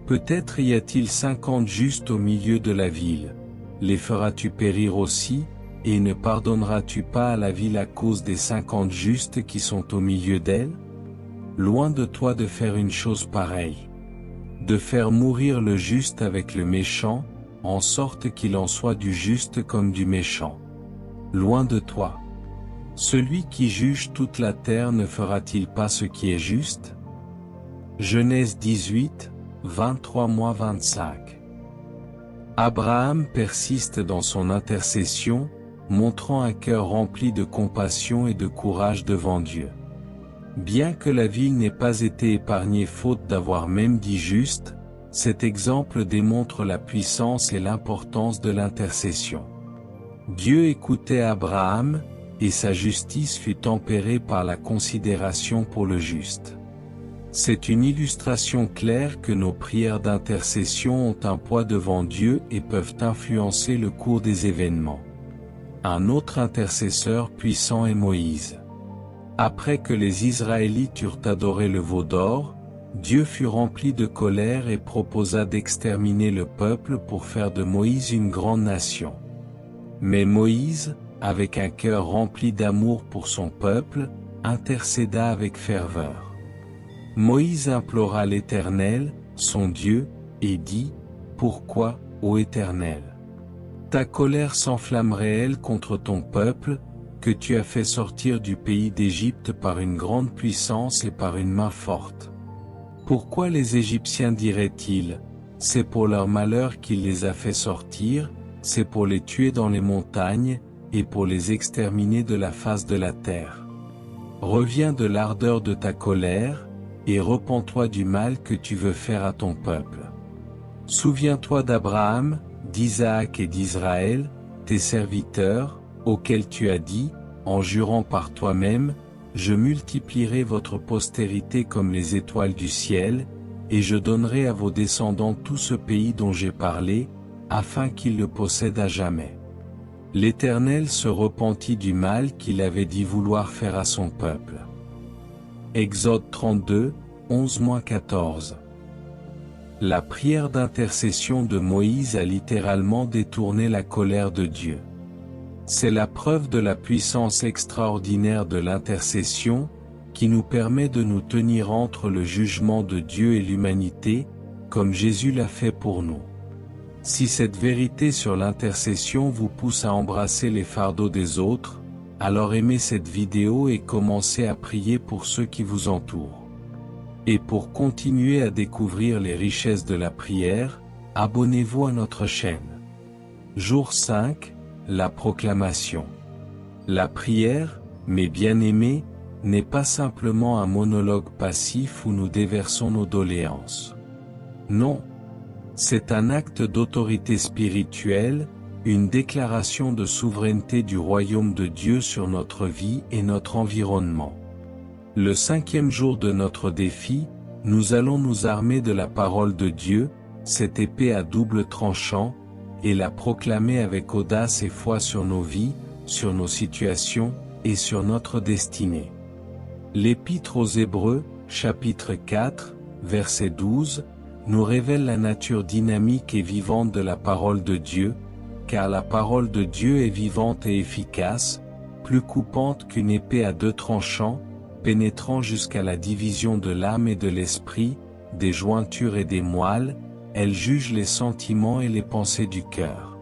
Peut-être y a-t-il 50 justes au milieu de la ville. Les feras-tu périr aussi, et ne pardonneras-tu pas à la ville à cause des 50 justes qui sont au milieu d'elle ? Loin de toi de faire une chose pareille. De faire mourir le juste avec le méchant, en sorte qu'il en soit du juste comme du méchant. Loin de toi. Celui qui juge toute la terre ne fera-t-il pas ce qui est juste? Genèse 18, 23-25. Abraham persiste dans son intercession, montrant un cœur rempli de compassion et de courage devant Dieu. Bien que la ville n'ait pas été épargnée faute d'avoir même dit juste, cet exemple démontre la puissance et l'importance de l'intercession. Dieu écoutait Abraham, et sa justice fut tempérée par la considération pour le juste. C'est une illustration claire que nos prières d'intercession ont un poids devant Dieu et peuvent influencer le cours des événements. Un autre intercesseur puissant est Moïse. Après que les Israélites eurent adoré le veau d'or, Dieu fut rempli de colère et proposa d'exterminer le peuple pour faire de Moïse une grande nation. Mais Moïse, avec un cœur rempli d'amour pour son peuple, intercéda avec ferveur. Moïse implora l'Éternel, son Dieu, et dit, « Pourquoi, ô Éternel? Ta colère s'enflammerait-elle contre ton peuple, que tu as fait sortir du pays d'Égypte par une grande puissance et par une main forte? Pourquoi les Égyptiens diraient-ils, c'est pour leur malheur qu'il les a fait sortir, c'est pour les tuer dans les montagnes, et pour les exterminer de la face de la terre? Reviens de l'ardeur de ta colère, et repens-toi du mal que tu veux faire à ton peuple. Souviens-toi d'Abraham, d'Isaac et d'Israël, tes serviteurs, auxquels tu as dit, en jurant par toi-même, je multiplierai votre postérité comme les étoiles du ciel, et je donnerai à vos descendants tout ce pays dont j'ai parlé, afin qu'ils le possèdent à jamais. L'Éternel se repentit du mal qu'il avait dit vouloir faire à son peuple. Exode 32, 11-14. La prière d'intercession de Moïse a littéralement détourné la colère de Dieu. C'est la preuve de la puissance extraordinaire de l'intercession, qui nous permet de nous tenir entre le jugement de Dieu et l'humanité, comme Jésus l'a fait pour nous. Si cette vérité sur l'intercession vous pousse à embrasser les fardeaux des autres, alors aimez cette vidéo et commencez à prier pour ceux qui vous entourent. Et pour continuer à découvrir les richesses de la prière, abonnez-vous à notre chaîne. Jour 5, la proclamation. La prière, mes bien-aimés, n'est pas simplement un monologue passif où nous déversons nos doléances. Non. C'est un acte d'autorité spirituelle, une déclaration de souveraineté du royaume de Dieu sur notre vie et notre environnement. Le 5e jour de notre défi, nous allons nous armer de la parole de Dieu, cette épée à double tranchant, et la proclamer avec audace et foi sur nos vies, sur nos situations, et sur notre destinée. L'Épître aux Hébreux, chapitre 4, verset 12, nous révèle la nature dynamique et vivante de la parole de Dieu, car la parole de Dieu est vivante et efficace, plus coupante qu'une épée à deux tranchants, pénétrant jusqu'à la division de l'âme et de l'esprit, des jointures et des moelles, elle juge les sentiments et les pensées du cœur.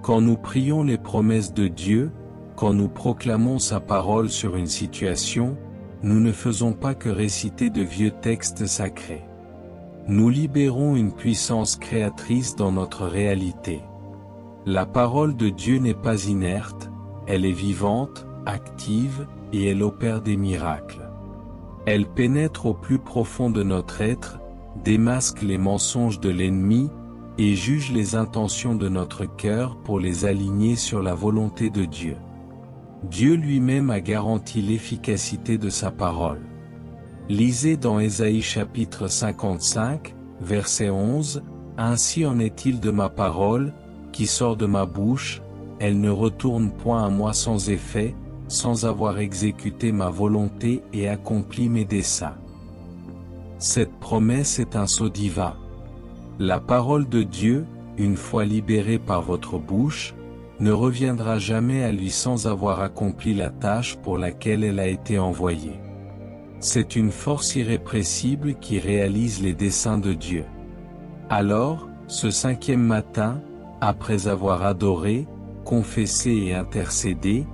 Quand nous prions les promesses de Dieu, quand nous proclamons sa parole sur une situation, nous ne faisons pas que réciter de vieux textes sacrés. Nous libérons une puissance créatrice dans notre réalité. La parole de Dieu n'est pas inerte, elle est vivante, active, et elle opère des miracles. Elle pénètre au plus profond de notre être, démasque les mensonges de l'ennemi, et juge les intentions de notre cœur pour les aligner sur la volonté de Dieu. Dieu lui-même a garanti l'efficacité de sa parole. Lisez dans Ésaïe chapitre 55, verset 11, « Ainsi en est-il de ma parole, qui sort de ma bouche, elle ne retourne point à moi sans effet, sans avoir exécuté ma volonté et accompli mes desseins. » Cette promesse est un sceau divin. La parole de Dieu, une fois libérée par votre bouche, ne reviendra jamais à lui sans avoir accompli la tâche pour laquelle elle a été envoyée. C'est une force irrépressible qui réalise les desseins de Dieu. Alors, ce 5e matin, après avoir adoré, confessé et intercédé,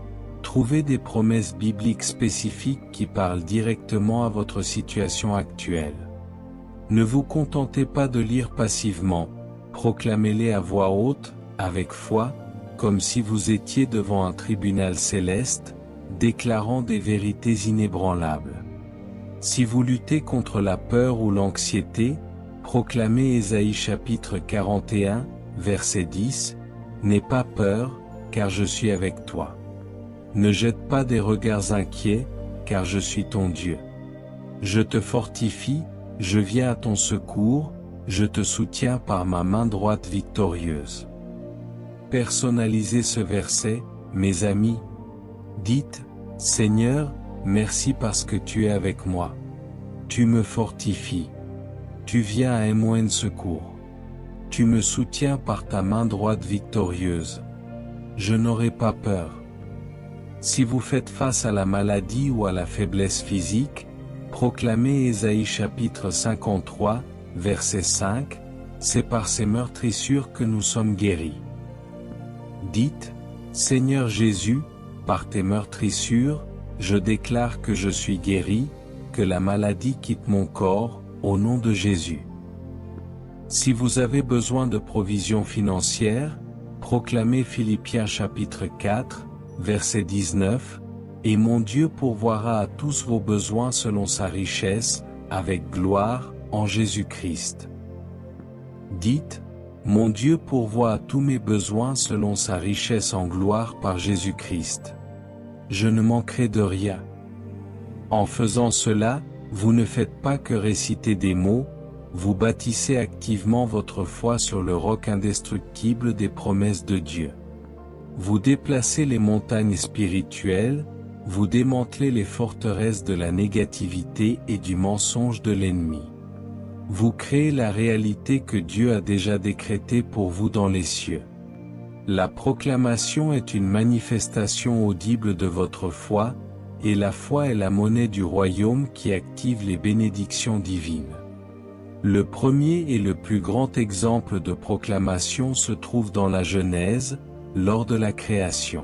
Trouvez des promesses bibliques spécifiques qui parlent directement à votre situation actuelle. Ne vous contentez pas de lire passivement, proclamez-les à voix haute, avec foi, comme si vous étiez devant un tribunal céleste, déclarant des vérités inébranlables. Si vous luttez contre la peur ou l'anxiété, proclamez Ésaïe chapitre 41, verset 10, « N'aie pas peur, car je suis avec toi. Ne jette pas des regards inquiets, car je suis ton Dieu. Je te fortifie, je viens à ton secours, je te soutiens par ma main droite victorieuse. » Personnalisez ce verset, mes amis. Dites, « Seigneur, merci parce que tu es avec moi. Tu me fortifies. Tu viens à moi en secours. Tu me soutiens par ta main droite victorieuse. Je n'aurai pas peur. » Si vous faites face à la maladie ou à la faiblesse physique, proclamez Ésaïe chapitre 53, verset 5, « C'est par ces meurtrissures que nous sommes guéris. » Dites, « Seigneur Jésus, par tes meurtrissures, je déclare que je suis guéri, que la maladie quitte mon corps, au nom de Jésus. » Si vous avez besoin de provisions financières, proclamez Philippiens chapitre 4, verset 19, « Et mon Dieu pourvoira à tous vos besoins selon sa richesse, avec gloire, en Jésus-Christ. » Dites, « Mon Dieu pourvoit à tous mes besoins selon sa richesse en gloire par Jésus-Christ. Je ne manquerai de rien. » En faisant cela, vous ne faites pas que réciter des mots, vous bâtissez activement votre foi sur le roc indestructible des promesses de Dieu. Vous déplacez les montagnes spirituelles, vous démantelez les forteresses de la négativité et du mensonge de l'ennemi. Vous créez la réalité que Dieu a déjà décrétée pour vous dans les cieux. La proclamation est une manifestation audible de votre foi, et la foi est la monnaie du royaume qui active les bénédictions divines. Le premier et le plus grand exemple de proclamation se trouve dans la Genèse, lors de la création.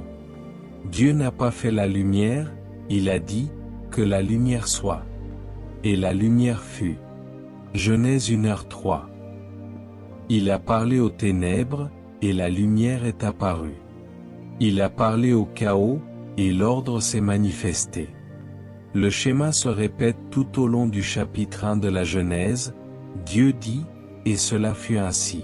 Dieu n'a pas fait la lumière, il a dit, « Que la lumière soit. » Et la lumière fut. Genèse 1h3. Il a parlé aux ténèbres, et la lumière est apparue. Il a parlé au chaos, et l'ordre s'est manifesté. Le schéma se répète tout au long du chapitre 1 de la Genèse, Dieu dit, et cela fut ainsi.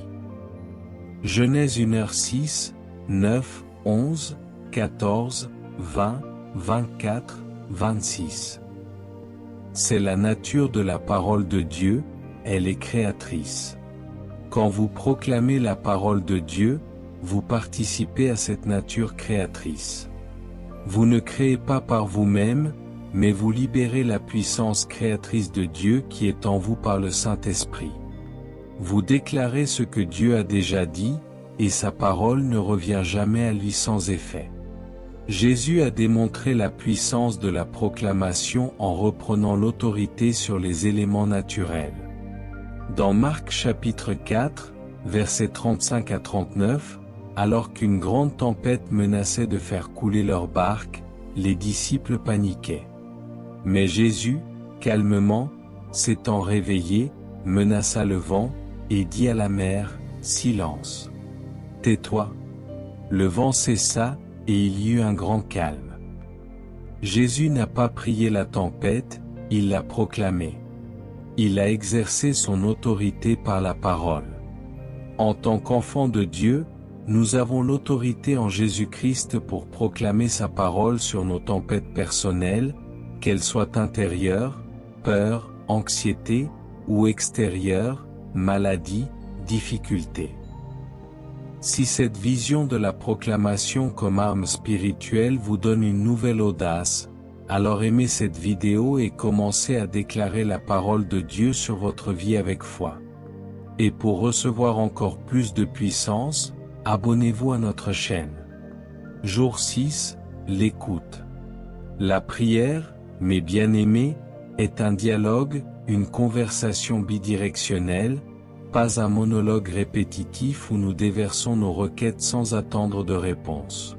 Genèse 1h6, 9, 11, 14, 20, 24, 26. C'est la nature de la parole de Dieu, elle est créatrice. Quand vous proclamez la parole de Dieu, vous participez à cette nature créatrice. Vous ne créez pas par vous-même, mais vous libérez la puissance créatrice de Dieu qui est en vous par le Saint-Esprit. Vous déclarez ce que Dieu a déjà dit, et sa parole ne revient jamais à lui sans effet. Jésus a démontré la puissance de la proclamation en reprenant l'autorité sur les éléments naturels. Dans Marc chapitre 4, versets 35 à 39, alors qu'une grande tempête menaçait de faire couler leur barque, les disciples paniquaient. Mais Jésus, calmement, s'étant réveillé, menaça le vent, et dit à la mer, « Silence. Tais-toi. » Le vent cessa, et il y eut un grand calme. Jésus n'a pas prié la tempête, il l'a proclamée. Il a exercé son autorité par la parole. En tant qu'enfants de Dieu, nous avons l'autorité en Jésus-Christ pour proclamer sa parole sur nos tempêtes personnelles, qu'elles soient intérieures, peur, anxiété, ou extérieures, maladie, difficulté. Si cette vision de la proclamation comme arme spirituelle vous donne une nouvelle audace, alors aimez cette vidéo et commencez à déclarer la parole de Dieu sur votre vie avec foi. Et pour recevoir encore plus de puissance, abonnez-vous à notre chaîne. Jour 6, l'écoute. La prière, mes bien-aimés, est un dialogue, une conversation bidirectionnelle, pas un monologue répétitif où nous déversons nos requêtes sans attendre de réponse.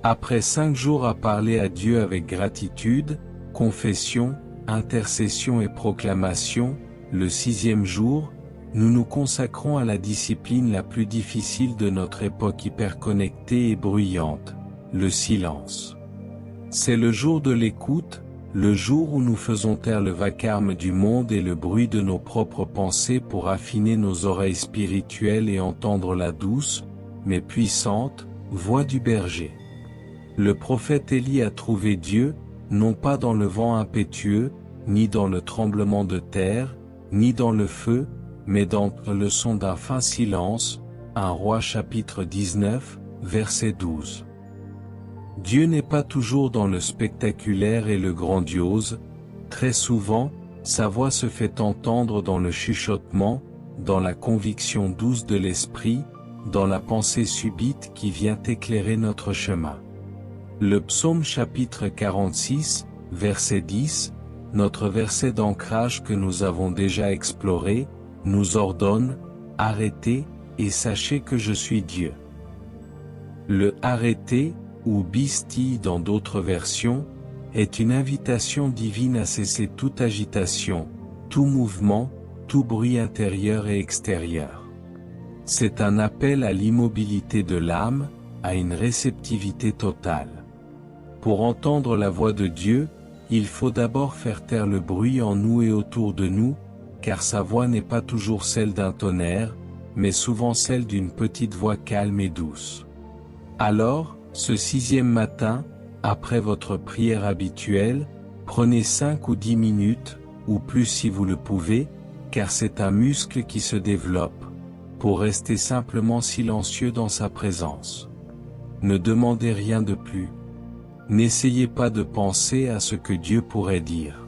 Après 5 jours à parler à Dieu avec gratitude, confession, intercession et proclamation, le 6e jour, nous nous consacrons à la discipline la plus difficile de notre époque hyperconnectée et bruyante, le silence. C'est le jour de l'écoute, le jour où nous faisons taire le vacarme du monde et le bruit de nos propres pensées pour affiner nos oreilles spirituelles et entendre la douce, mais puissante, voix du berger. Le prophète Élie a trouvé Dieu, non pas dans le vent impétueux, ni dans le tremblement de terre, ni dans le feu, mais dans le son d'un fin silence. 1 Roi chapitre 19, verset 12. Dieu n'est pas toujours dans le spectaculaire et le grandiose, très souvent, sa voix se fait entendre dans le chuchotement, dans la conviction douce de l'esprit, dans la pensée subite qui vient éclairer notre chemin. Le psaume chapitre 46, verset 10, notre verset d'ancrage que nous avons déjà exploré, nous ordonne « Arrêtez, et sachez que je suis Dieu ». Le « arrêtez » ou « bisti » dans d'autres versions, est une invitation divine à cesser toute agitation, tout mouvement, tout bruit intérieur et extérieur. C'est un appel à l'immobilité de l'âme, à une réceptivité totale. Pour entendre la voix de Dieu, il faut d'abord faire taire le bruit en nous et autour de nous, car sa voix n'est pas toujours celle d'un tonnerre, mais souvent celle d'une petite voix calme et douce. Alors, ce 6e matin, après votre prière habituelle, prenez 5 ou 10 minutes, ou plus si vous le pouvez, car c'est un muscle qui se développe, pour rester simplement silencieux dans sa présence. Ne demandez rien de plus. N'essayez pas de penser à ce que Dieu pourrait dire.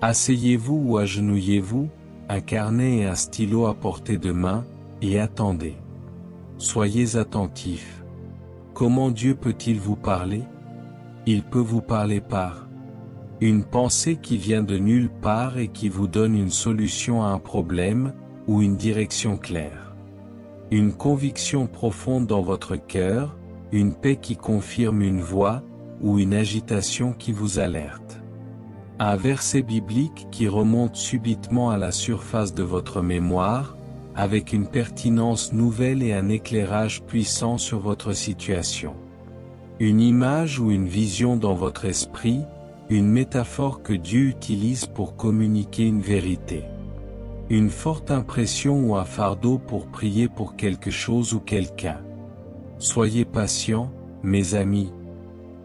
Asseyez-vous ou agenouillez-vous, un carnet et un stylo à portée de main, et attendez. Soyez attentifs. Comment Dieu peut-il vous parler? Il peut vous parler par une pensée qui vient de nulle part et qui vous donne une solution à un problème, ou une direction claire. Une conviction profonde dans votre cœur, une paix qui confirme une voix, ou une agitation qui vous alerte. Un verset biblique qui remonte subitement à la surface de votre mémoire, avec une pertinence nouvelle et un éclairage puissant sur votre situation. Une image ou une vision dans votre esprit, une métaphore que Dieu utilise pour communiquer une vérité. Une forte impression ou un fardeau pour prier pour quelque chose ou quelqu'un. Soyez patients, mes amis.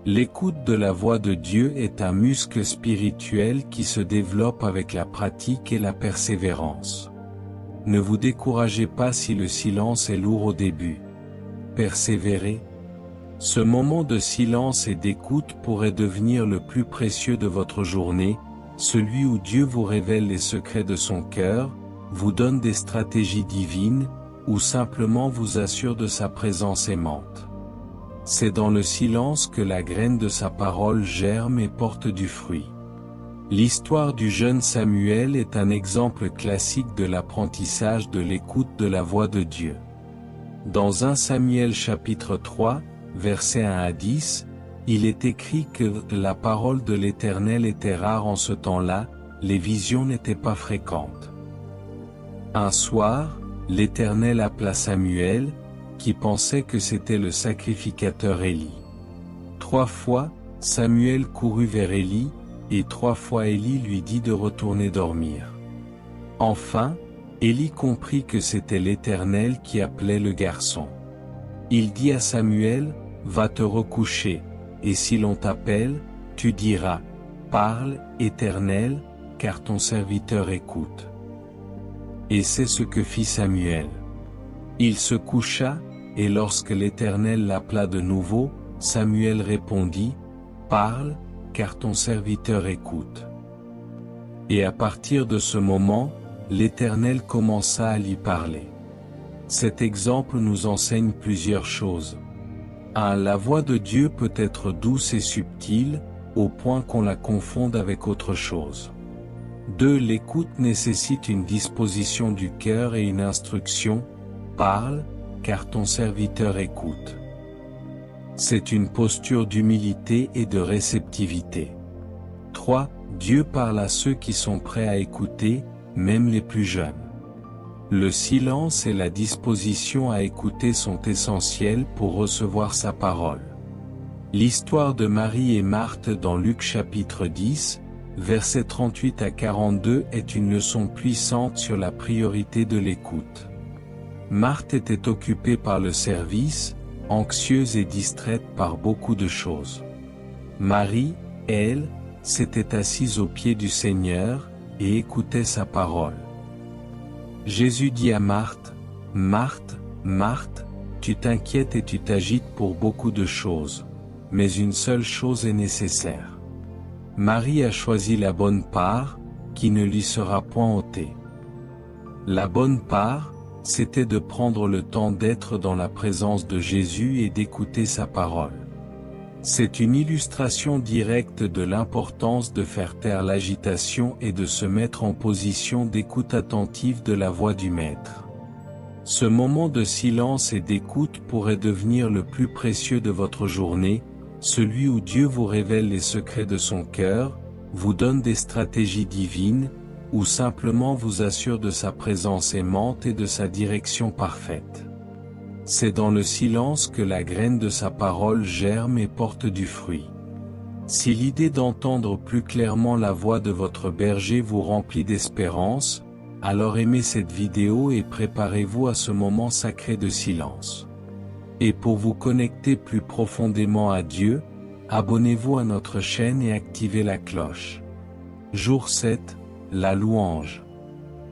L'écoute de la voix de Dieu est un muscle spirituel qui se développe avec la pratique et la persévérance. Ne vous découragez pas si le silence est lourd au début. Persévérez. Ce moment de silence et d'écoute pourrait devenir le plus précieux de votre journée, celui où Dieu vous révèle les secrets de son cœur, vous donne des stratégies divines, ou simplement vous assure de sa présence aimante. C'est dans le silence que la graine de sa parole germe et porte du fruit. L'histoire du jeune Samuel est un exemple classique de l'apprentissage de l'écoute de la voix de Dieu. Dans 1 Samuel chapitre 3, versets 1 à 10, il est écrit que la parole de l'Éternel était rare en ce temps-là, les visions n'étaient pas fréquentes. Un soir, l'Éternel appela Samuel, qui pensait que c'était le sacrificateur Élie. 3 fois, Samuel courut vers Élie, et 3 fois Élie lui dit de retourner dormir. Enfin, Élie comprit que c'était l'Éternel qui appelait le garçon. Il dit à Samuel, « Va te recoucher, et si l'on t'appelle, tu diras, « Parle, Éternel, car ton serviteur écoute. » Et c'est ce que fit Samuel. Il se coucha, et lorsque l'Éternel l'appela de nouveau, Samuel répondit, « Parle, car ton serviteur écoute. » Et à partir de ce moment, l'Éternel commença à lui parler. Cet exemple nous enseigne plusieurs choses. 1. La voix de Dieu peut être douce et subtile, au point qu'on la confonde avec autre chose. 2. L'écoute nécessite une disposition du cœur et une instruction, « Parle, car ton serviteur écoute. » C'est une posture d'humilité et de réceptivité. 3. Dieu parle à ceux qui sont prêts à écouter, même les plus jeunes. Le silence et la disposition à écouter sont essentiels pour recevoir sa parole. L'histoire de Marie et Marthe dans Luc chapitre 10, versets 38 à 42 est une leçon puissante sur la priorité de l'écoute. Marthe était occupée par le service, anxieuse et distraite par beaucoup de choses. Marie, elle, s'était assise aux pieds du Seigneur, et écoutait sa parole. Jésus dit à Marthe, « Marthe, Marthe, tu t'inquiètes et tu t'agites pour beaucoup de choses, mais une seule chose est nécessaire. Marie a choisi la bonne part, qui ne lui sera point ôtée. » La bonne part, c'était de prendre le temps d'être dans la présence de Jésus et d'écouter sa parole. C'est une illustration directe de l'importance de faire taire l'agitation et de se mettre en position d'écoute attentive de la voix du Maître. Ce moment de silence et d'écoute pourrait devenir le plus précieux de votre journée, celui où Dieu vous révèle les secrets de son cœur, vous donne des stratégies divines, ou simplement vous assure de sa présence aimante et de sa direction parfaite. C'est dans le silence que la graine de sa parole germe et porte du fruit. Si l'idée d'entendre plus clairement la voix de votre berger vous remplit d'espérance, alors aimez cette vidéo et préparez-vous à ce moment sacré de silence. Et pour vous connecter plus profondément à Dieu, abonnez-vous à notre chaîne et activez la cloche. Jour 7, la louange.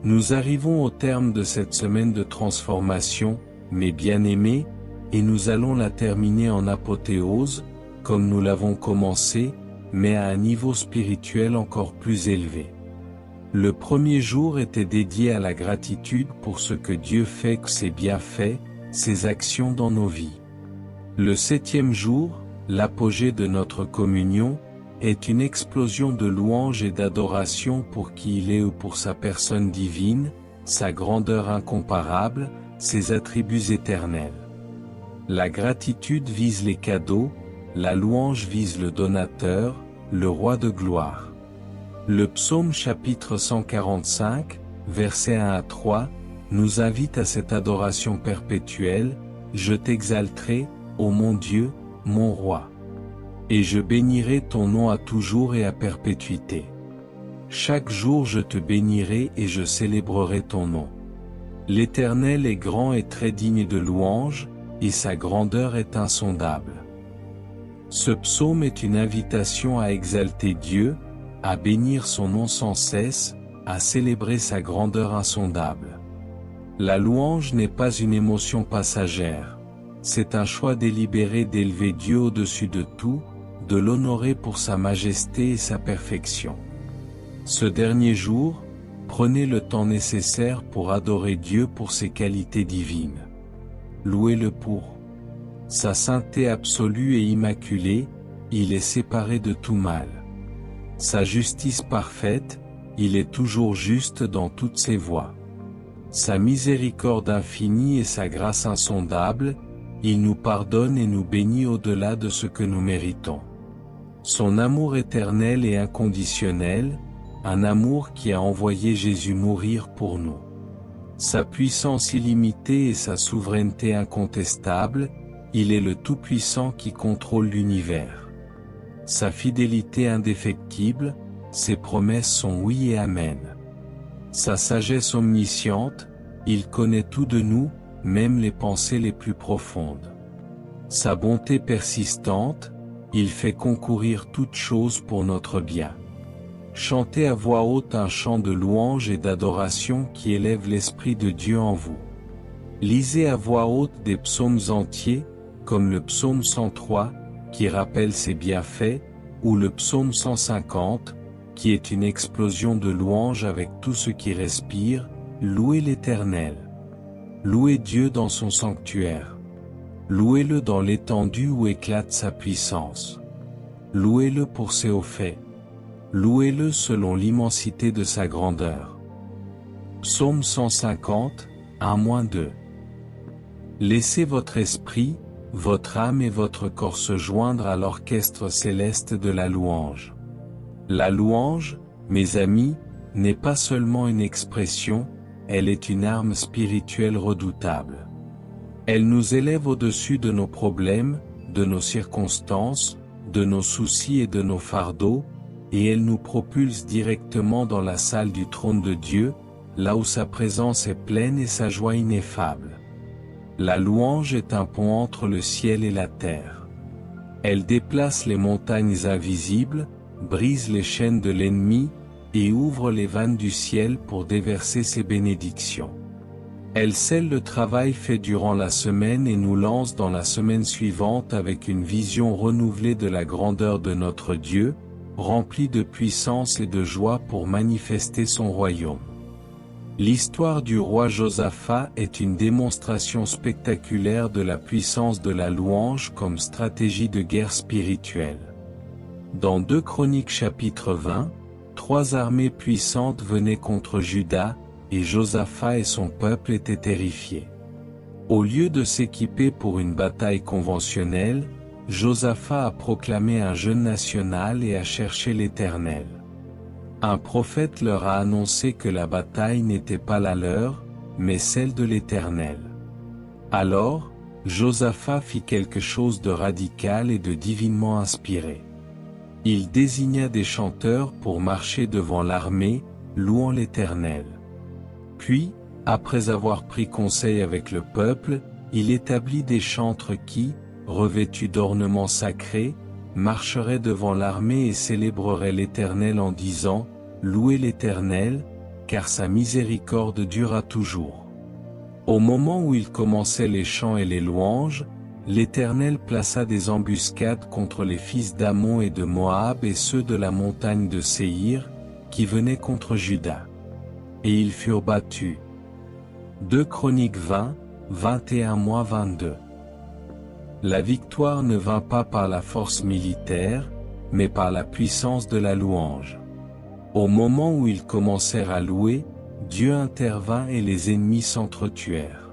Nous arrivons au terme de cette semaine de transformation, mes bien-aimés, et nous allons la terminer en apothéose, comme nous l'avons commencé, mais à un niveau spirituel encore plus élevé. Le premier jour était dédié à la gratitude pour ce que Dieu fait, que ses bienfaits, ses actions dans nos vies. Le 7e jour, l'apogée de notre communion, est une explosion de louanges et d'adoration pour qui il est ou pour sa personne divine, sa grandeur incomparable, ses attributs éternels. La gratitude vise les cadeaux, la louange vise le donateur, le roi de gloire. Le psaume chapitre 145, versets 1 à 3, nous invite à cette adoration perpétuelle, « Je t'exalterai, ô mon Dieu, mon roi. Et je bénirai ton nom à toujours et à perpétuité. Chaque jour je te bénirai et je célébrerai ton nom. L'Éternel est grand et très digne de louange, et sa grandeur est insondable. » Ce psaume est une invitation à exalter Dieu, à bénir son nom sans cesse, à célébrer sa grandeur insondable. La louange n'est pas une émotion passagère. C'est un choix délibéré d'élever Dieu au-dessus de tout, de l'honorer pour sa majesté et sa perfection. Ce dernier jour, prenez le temps nécessaire pour adorer Dieu pour ses qualités divines. Louez-le pour sa sainteté absolue et immaculée, il est séparé de tout mal. Sa justice parfaite, il est toujours juste dans toutes ses voies. Sa miséricorde infinie et sa grâce insondable, il nous pardonne et nous bénit au-delà de ce que nous méritons. Son amour éternel et inconditionnel, un amour qui a envoyé Jésus mourir pour nous. Sa puissance illimitée et sa souveraineté incontestable, il est le Tout-Puissant qui contrôle l'univers. Sa fidélité indéfectible, ses promesses sont oui et amen. Sa sagesse omnisciente, il connaît tout de nous, même les pensées les plus profondes. Sa bonté persistante, il fait concourir toutes choses pour notre bien. Chantez à voix haute un chant de louange et d'adoration qui élève l'Esprit de Dieu en vous. Lisez à voix haute des psaumes entiers, comme le psaume 103, qui rappelle ses bienfaits, ou le psaume 150, qui est une explosion de louange avec tout ce qui respire. Louez l'Éternel. Louez Dieu dans son sanctuaire. Louez-le dans l'étendue où éclate sa puissance. Louez-le pour ses hauts faits. Louez-le selon l'immensité de sa grandeur. Psaume 150, 1-2. Laissez votre esprit, votre âme et votre corps se joindre à l'orchestre céleste de la louange. La louange, mes amis, n'est pas seulement une expression, elle est une arme spirituelle redoutable. Elle nous élève au-dessus de nos problèmes, de nos circonstances, de nos soucis et de nos fardeaux, et elle nous propulse directement dans la salle du trône de Dieu, là où sa présence est pleine et sa joie ineffable. La louange est un pont entre le ciel et la terre. Elle déplace les montagnes invisibles, brise les chaînes de l'ennemi, et ouvre les vannes du ciel pour déverser ses bénédictions. Elle scelle le travail fait durant la semaine et nous lance dans la semaine suivante avec une vision renouvelée de la grandeur de notre Dieu, remplie de puissance et de joie pour manifester son royaume. L'histoire du roi Josaphat est une démonstration spectaculaire de la puissance de la louange comme stratégie de guerre spirituelle. Dans 2 Chroniques chapitre 20, 3 armées puissantes venaient contre Juda, et Josaphat et son peuple étaient terrifiés. Au lieu de s'équiper pour une bataille conventionnelle, Josaphat a proclamé un jeûne national et a cherché l'Éternel. Un prophète leur a annoncé que la bataille n'était pas la leur, mais celle de l'Éternel. Alors, Josaphat fit quelque chose de radical et de divinement inspiré. Il désigna des chanteurs pour marcher devant l'armée, louant l'Éternel. Puis, après avoir pris conseil avec le peuple, il établit des chantres qui, revêtus d'ornements sacrés, marcheraient devant l'armée et célébreraient l'Éternel en disant « Louez l'Éternel, car sa miséricorde dura toujours ». Au moment où ils commençaient les chants et les louanges, l'Éternel plaça des embuscades contre les fils d'Ammon et de Moab et ceux de la montagne de Séhir, qui venaient contre Juda. Et ils furent battus. 2 Chroniques 20, 21-22. La victoire ne vint pas par la force militaire, mais par la puissance de la louange. Au moment où ils commencèrent à louer, Dieu intervint et les ennemis s'entretuèrent.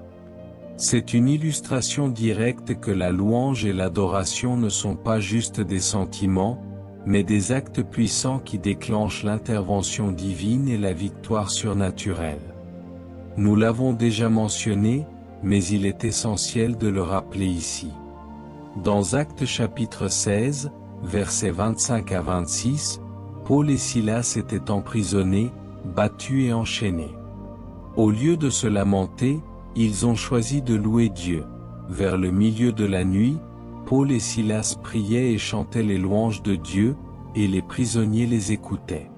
C'est une illustration directe que la louange et l'adoration ne sont pas juste des sentiments, mais des actes puissants qui déclenchent l'intervention divine et la victoire surnaturelle. Nous l'avons déjà mentionné, mais il est essentiel de le rappeler ici. Dans Actes chapitre 16, versets 25 à 26, Paul et Silas étaient emprisonnés, battus et enchaînés. Au lieu de se lamenter, ils ont choisi de louer Dieu. Vers le milieu de la nuit, Paul et Silas priaient et chantaient les louanges de Dieu, et les prisonniers les écoutaient.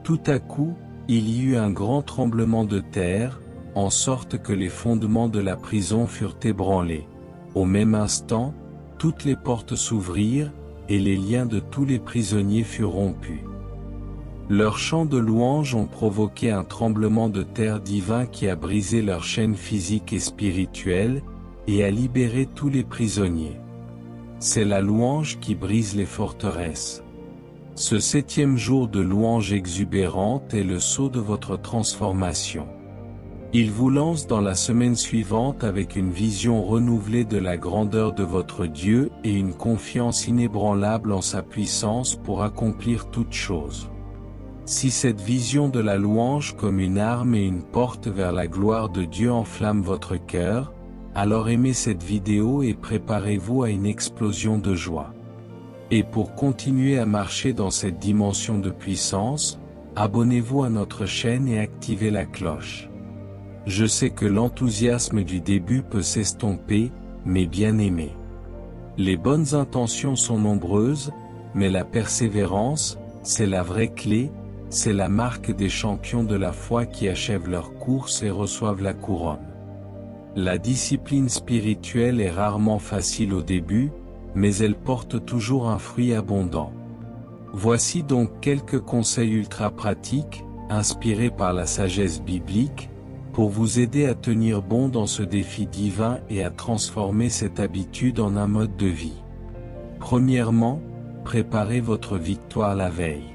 Tout à coup, il y eut un grand tremblement de terre, en sorte que les fondements de la prison furent ébranlés. Au même instant, toutes les portes s'ouvrirent, et les liens de tous les prisonniers furent rompus. Leurs chants de louange ont provoqué un tremblement de terre divin qui a brisé leurs chaînes physiques et spirituelles, et a libéré tous les prisonniers. C'est la louange qui brise les forteresses. Ce 7e jour de louange exubérante est le sceau de votre transformation. Il vous lance dans la semaine suivante avec une vision renouvelée de la grandeur de votre Dieu et une confiance inébranlable en sa puissance pour accomplir toutes choses. Si cette vision de la louange comme une arme et une porte vers la gloire de Dieu enflamme votre cœur, alors aimez cette vidéo et préparez-vous à une explosion de joie. Et pour continuer à marcher dans cette dimension de puissance, abonnez-vous à notre chaîne et activez la cloche. Je sais que l'enthousiasme du début peut s'estomper, mais bien aimé. Les bonnes intentions sont nombreuses, mais la persévérance, c'est la vraie clé, c'est la marque des champions de la foi qui achèvent leur course et reçoivent la couronne. La discipline spirituelle est rarement facile au début, mais elle porte toujours un fruit abondant. Voici donc quelques conseils ultra pratiques, inspirés par la sagesse biblique, pour vous aider à tenir bon dans ce défi divin et à transformer cette habitude en un mode de vie. Premièrement, préparez votre victoire la veille.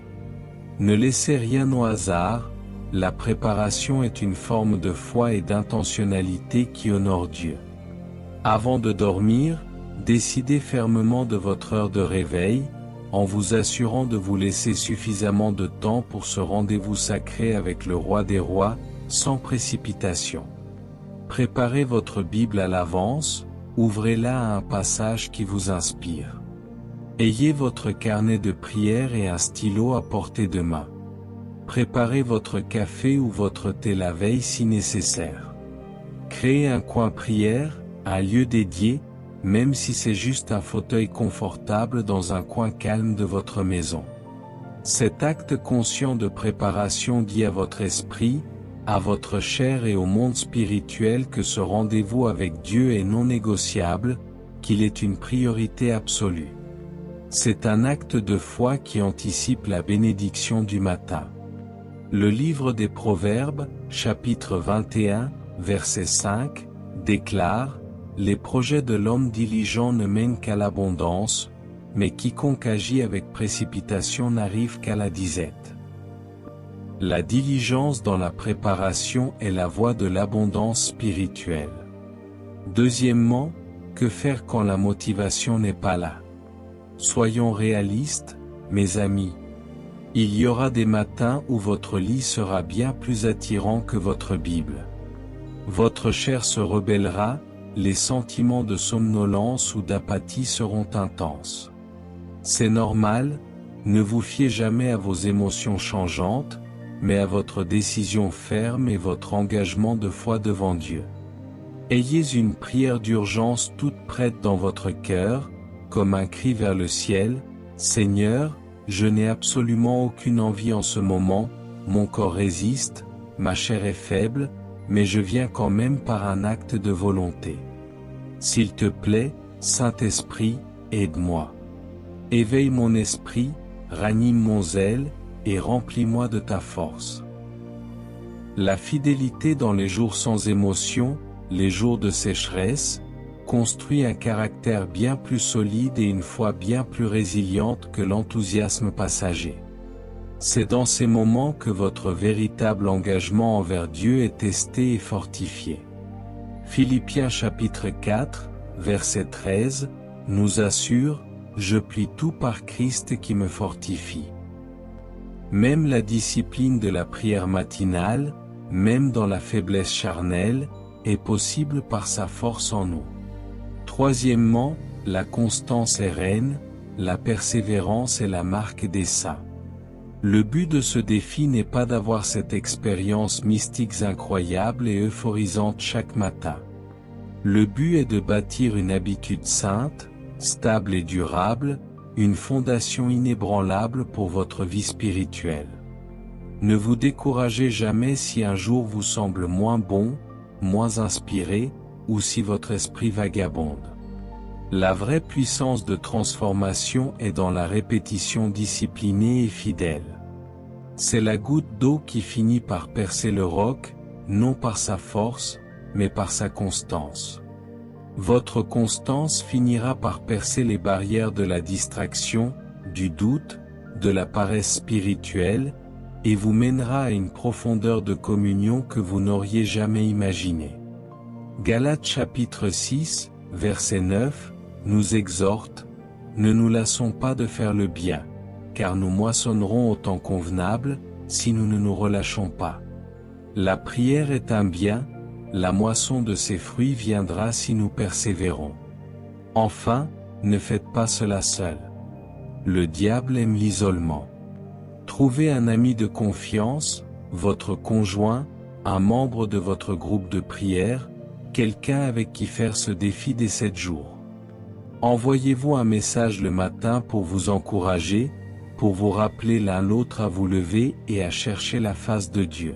Ne laissez rien au hasard, la préparation est une forme de foi et d'intentionnalité qui honore Dieu. Avant de dormir, décidez fermement de votre heure de réveil, en vous assurant de vous laisser suffisamment de temps pour ce rendez-vous sacré avec le Roi des Rois, sans précipitation. Préparez votre Bible à l'avance, ouvrez-la à un passage qui vous inspire. Ayez votre carnet de prière et un stylo à portée de main. Préparez votre café ou votre thé la veille si nécessaire. Créez un coin prière, un lieu dédié, même si c'est juste un fauteuil confortable dans un coin calme de votre maison. Cet acte conscient de préparation dit à votre esprit, à votre chair et au monde spirituel que ce rendez-vous avec Dieu est non négociable, qu'il est une priorité absolue. C'est un acte de foi qui anticipe la bénédiction du matin. Le livre des Proverbes, chapitre 21, verset 5, déclare « Les projets de l'homme diligent ne mènent qu'à l'abondance, mais quiconque agit avec précipitation n'arrive qu'à la disette. » La diligence dans la préparation est la voie de l'abondance spirituelle. Deuxièmement, que faire quand la motivation n'est pas là? Soyons réalistes, mes amis. Il y aura des matins où votre lit sera bien plus attirant que votre Bible. Votre chair se rebellera, les sentiments de somnolence ou d'apathie seront intenses. C'est normal, ne vous fiez jamais à vos émotions changeantes, mais à votre décision ferme et votre engagement de foi devant Dieu. Ayez une prière d'urgence toute prête dans votre cœur, comme un cri vers le ciel, « Seigneur, je n'ai absolument aucune envie en ce moment, mon corps résiste, ma chair est faible, mais je viens quand même par un acte de volonté. S'il te plaît, Saint-Esprit, aide-moi. Éveille mon esprit, ranime mon zèle, et remplis-moi de ta force. » La fidélité dans les jours sans émotion, les jours de sécheresse, construit un caractère bien plus solide et une foi bien plus résiliente que l'enthousiasme passager. C'est dans ces moments que votre véritable engagement envers Dieu est testé et fortifié. Philippiens chapitre 4, verset 13, nous assure « Je plie tout par Christ qui me fortifie ». Même la discipline de la prière matinale, même dans la faiblesse charnelle, est possible par sa force en nous. Troisièmement, la constance est reine, la persévérance est la marque des saints. Le but de ce défi n'est pas d'avoir cette expérience mystique incroyable et euphorisante chaque matin. Le but est de bâtir une habitude sainte, stable et durable, une fondation inébranlable pour votre vie spirituelle. Ne vous découragez jamais si un jour vous semble moins bon, moins inspiré, ou si votre esprit vagabonde. La vraie puissance de transformation est dans la répétition disciplinée et fidèle. C'est la goutte d'eau qui finit par percer le roc, non par sa force, mais par sa constance. Votre constance finira par percer les barrières de la distraction, du doute, de la paresse spirituelle, et vous mènera à une profondeur de communion que vous n'auriez jamais imaginée. Galates chapitre 6, verset 9, nous exhorte, « Ne nous lassons pas de faire le bien, car nous moissonnerons au temps convenable, si nous ne nous relâchons pas. » La prière est un bien, la moisson de ses fruits viendra si nous persévérons. Enfin, ne faites pas cela seul. Le diable aime l'isolement. Trouvez un ami de confiance, votre conjoint, un membre de votre groupe de prière, quelqu'un avec qui faire ce défi des 7 jours. Envoyez-vous un message le matin pour vous encourager, pour vous rappeler l'un l'autre à vous lever et à chercher la face de Dieu.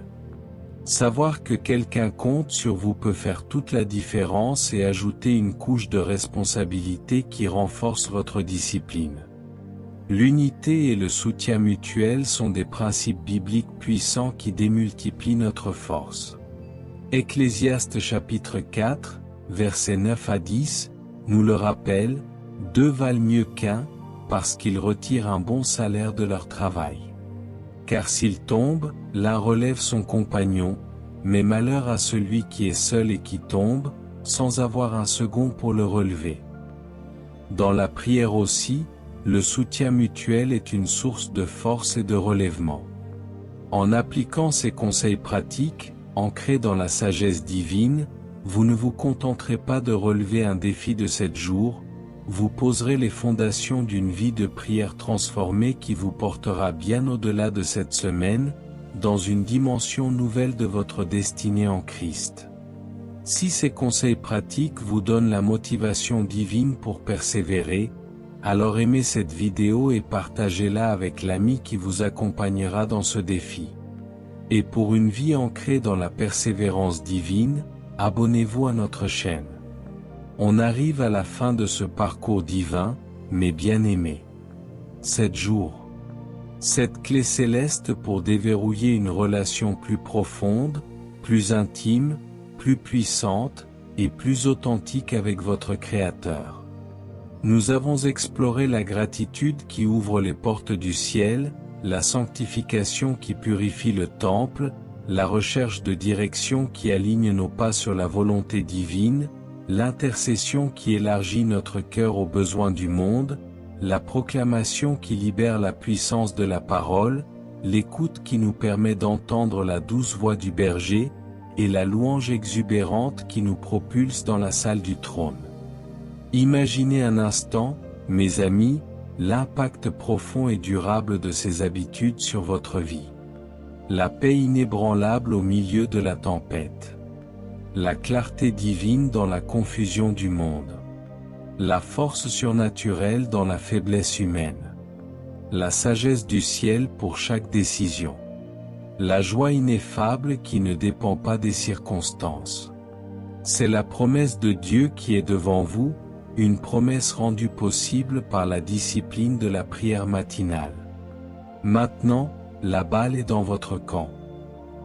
Savoir que quelqu'un compte sur vous peut faire toute la différence et ajouter une couche de responsabilité qui renforce votre discipline. L'unité et le soutien mutuel sont des principes bibliques puissants qui démultiplient notre force. Ecclésiaste chapitre 4, versets 9 à 10, nous le rappelle, « Deux valent mieux qu'un, parce qu'ils retirent un bon salaire de leur travail. Car s'il tombe, l'un relève son compagnon, mais malheur à celui qui est seul et qui tombe, sans avoir un second pour le relever. » Dans la prière aussi, le soutien mutuel est une source de force et de relèvement. En appliquant ces conseils pratiques, ancrés dans la sagesse divine, vous ne vous contenterez pas de relever un défi de 7 jours, vous poserez les fondations d'une vie de prière transformée qui vous portera bien au-delà de cette semaine, dans une dimension nouvelle de votre destinée en Christ. Si ces conseils pratiques vous donnent la motivation divine pour persévérer, alors aimez cette vidéo et partagez-la avec l'ami qui vous accompagnera dans ce défi. Et pour une vie ancrée dans la persévérance divine, abonnez-vous à notre chaîne. On arrive à la fin de ce parcours divin, mes bien-aimés. 7 jours. 7 clés célestes pour déverrouiller une relation plus profonde, plus intime, plus puissante, et plus authentique avec votre Créateur. Nous avons exploré la gratitude qui ouvre les portes du ciel, la sanctification qui purifie le temple, la recherche de direction qui aligne nos pas sur la volonté divine, l'intercession qui élargit notre cœur aux besoins du monde, la proclamation qui libère la puissance de la parole, l'écoute qui nous permet d'entendre la douce voix du berger, et la louange exubérante qui nous propulse dans la salle du trône. Imaginez un instant, mes amis, l'impact profond et durable de ces habitudes sur votre vie. La paix inébranlable au milieu de la tempête. La clarté divine dans la confusion du monde. La force surnaturelle dans la faiblesse humaine. La sagesse du ciel pour chaque décision. La joie ineffable qui ne dépend pas des circonstances. C'est la promesse de Dieu qui est devant vous, une promesse rendue possible par la discipline de la prière matinale. Maintenant, la balle est dans votre camp.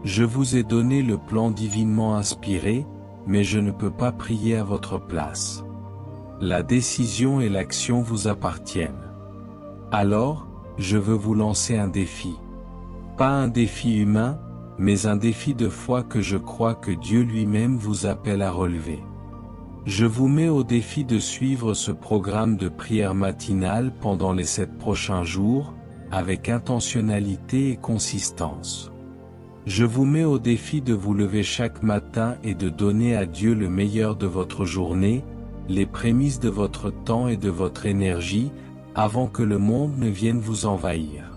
Je vous ai donné le plan divinement inspiré, mais je ne peux pas prier à votre place. La décision et l'action vous appartiennent. Alors, je veux vous lancer un défi. Pas un défi humain, mais un défi de foi que je crois que Dieu lui-même vous appelle à relever. Je vous mets au défi de suivre ce programme de prière matinale pendant les 7 prochains jours, avec intentionnalité et consistance. Je vous mets au défi de vous lever chaque matin et de donner à Dieu le meilleur de votre journée, les prémices de votre temps et de votre énergie, avant que le monde ne vienne vous envahir.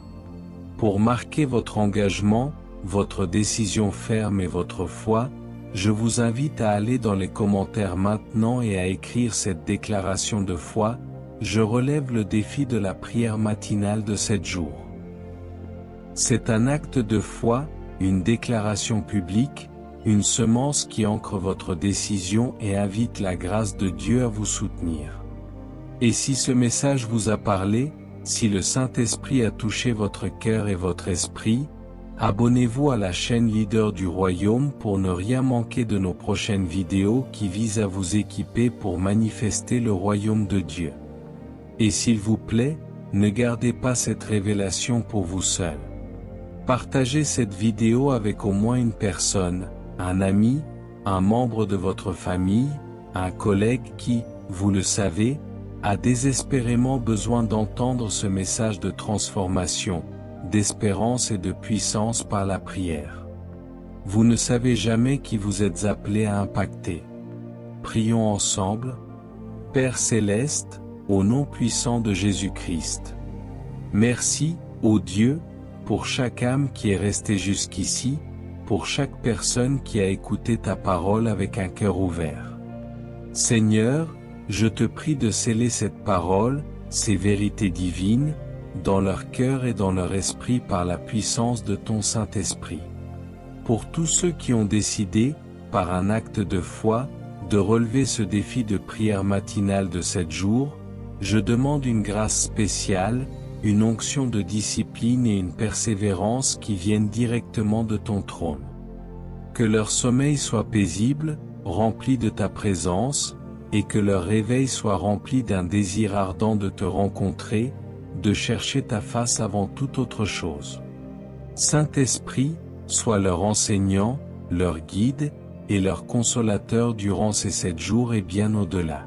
Pour marquer votre engagement, votre décision ferme et votre foi, je vous invite à aller dans les commentaires maintenant et à écrire cette déclaration de foi: je relève le défi de la prière matinale de 7 jours. C'est un acte de foi, une déclaration publique, une semence qui ancre votre décision et invite la grâce de Dieu à vous soutenir. Et si ce message vous a parlé, si le Saint-Esprit a touché votre cœur et votre esprit, abonnez-vous à la chaîne Leader du Royaume pour ne rien manquer de nos prochaines vidéos qui visent à vous équiper pour manifester le Royaume de Dieu. Et s'il vous plaît, ne gardez pas cette révélation pour vous seul. Partagez cette vidéo avec au moins une personne, un ami, un membre de votre famille, un collègue qui, vous le savez, a désespérément besoin d'entendre ce message de transformation, d'espérance et de puissance par la prière. Vous ne savez jamais qui vous êtes appelé à impacter. Prions ensemble. Père céleste, au nom puissant de Jésus-Christ. Merci, ô Dieu, pour chaque âme qui est restée jusqu'ici, pour chaque personne qui a écouté ta parole avec un cœur ouvert. Seigneur, je te prie de sceller cette parole, ces vérités divines, dans leur cœur et dans leur esprit par la puissance de ton Saint-Esprit. Pour tous ceux qui ont décidé, par un acte de foi, de relever ce défi de prière matinale de 7 jours, je demande une grâce spéciale, une onction de discipline et une persévérance qui viennent directement de ton trône. Que leur sommeil soit paisible, rempli de ta présence, et que leur réveil soit rempli d'un désir ardent de te rencontrer, de chercher ta face avant toute autre chose. Saint-Esprit, sois leur enseignant, leur guide, et leur consolateur durant ces 7 jours et bien au-delà.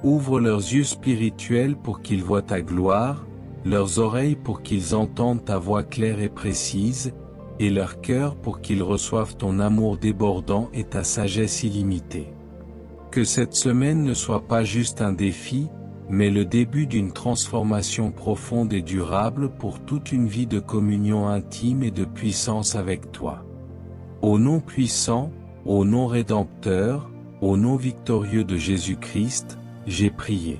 Ouvre leurs yeux spirituels pour qu'ils voient ta gloire, leurs oreilles pour qu'ils entendent ta voix claire et précise, et leur cœur pour qu'ils reçoivent ton amour débordant et ta sagesse illimitée. Que cette semaine ne soit pas juste un défi, mais le début d'une transformation profonde et durable pour toute une vie de communion intime et de puissance avec toi. Au nom puissant, au nom rédempteur, au nom victorieux de Jésus-Christ, j'ai prié.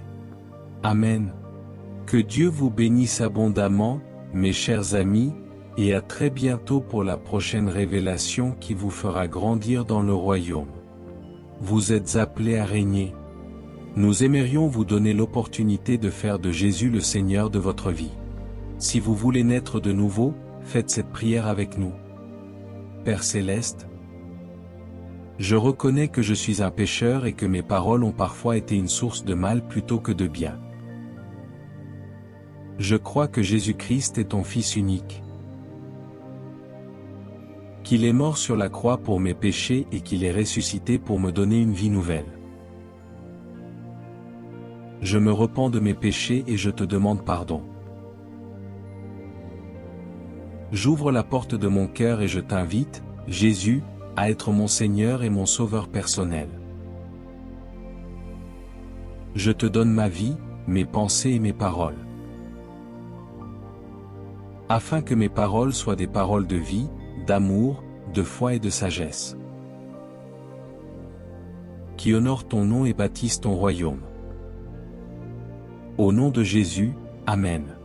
Amen. Que Dieu vous bénisse abondamment, mes chers amis, et à très bientôt pour la prochaine révélation qui vous fera grandir dans le royaume. Vous êtes appelés à régner. Nous aimerions vous donner l'opportunité de faire de Jésus le Seigneur de votre vie. Si vous voulez naître de nouveau, faites cette prière avec nous. Père Céleste, je reconnais que je suis un pécheur et que mes paroles ont parfois été une source de mal plutôt que de bien. Je crois que Jésus-Christ est ton Fils unique, qu'il est mort sur la croix pour mes péchés et qu'il est ressuscité pour me donner une vie nouvelle. Je me repens de mes péchés et je te demande pardon. J'ouvre la porte de mon cœur et je t'invite, Jésus, à être mon Seigneur et mon Sauveur personnel. Je te donne ma vie, mes pensées et mes paroles. Afin que mes paroles soient des paroles de vie, d'amour, de foi et de sagesse, qui honorent ton nom et bâtissent ton royaume. Au nom de Jésus, Amen.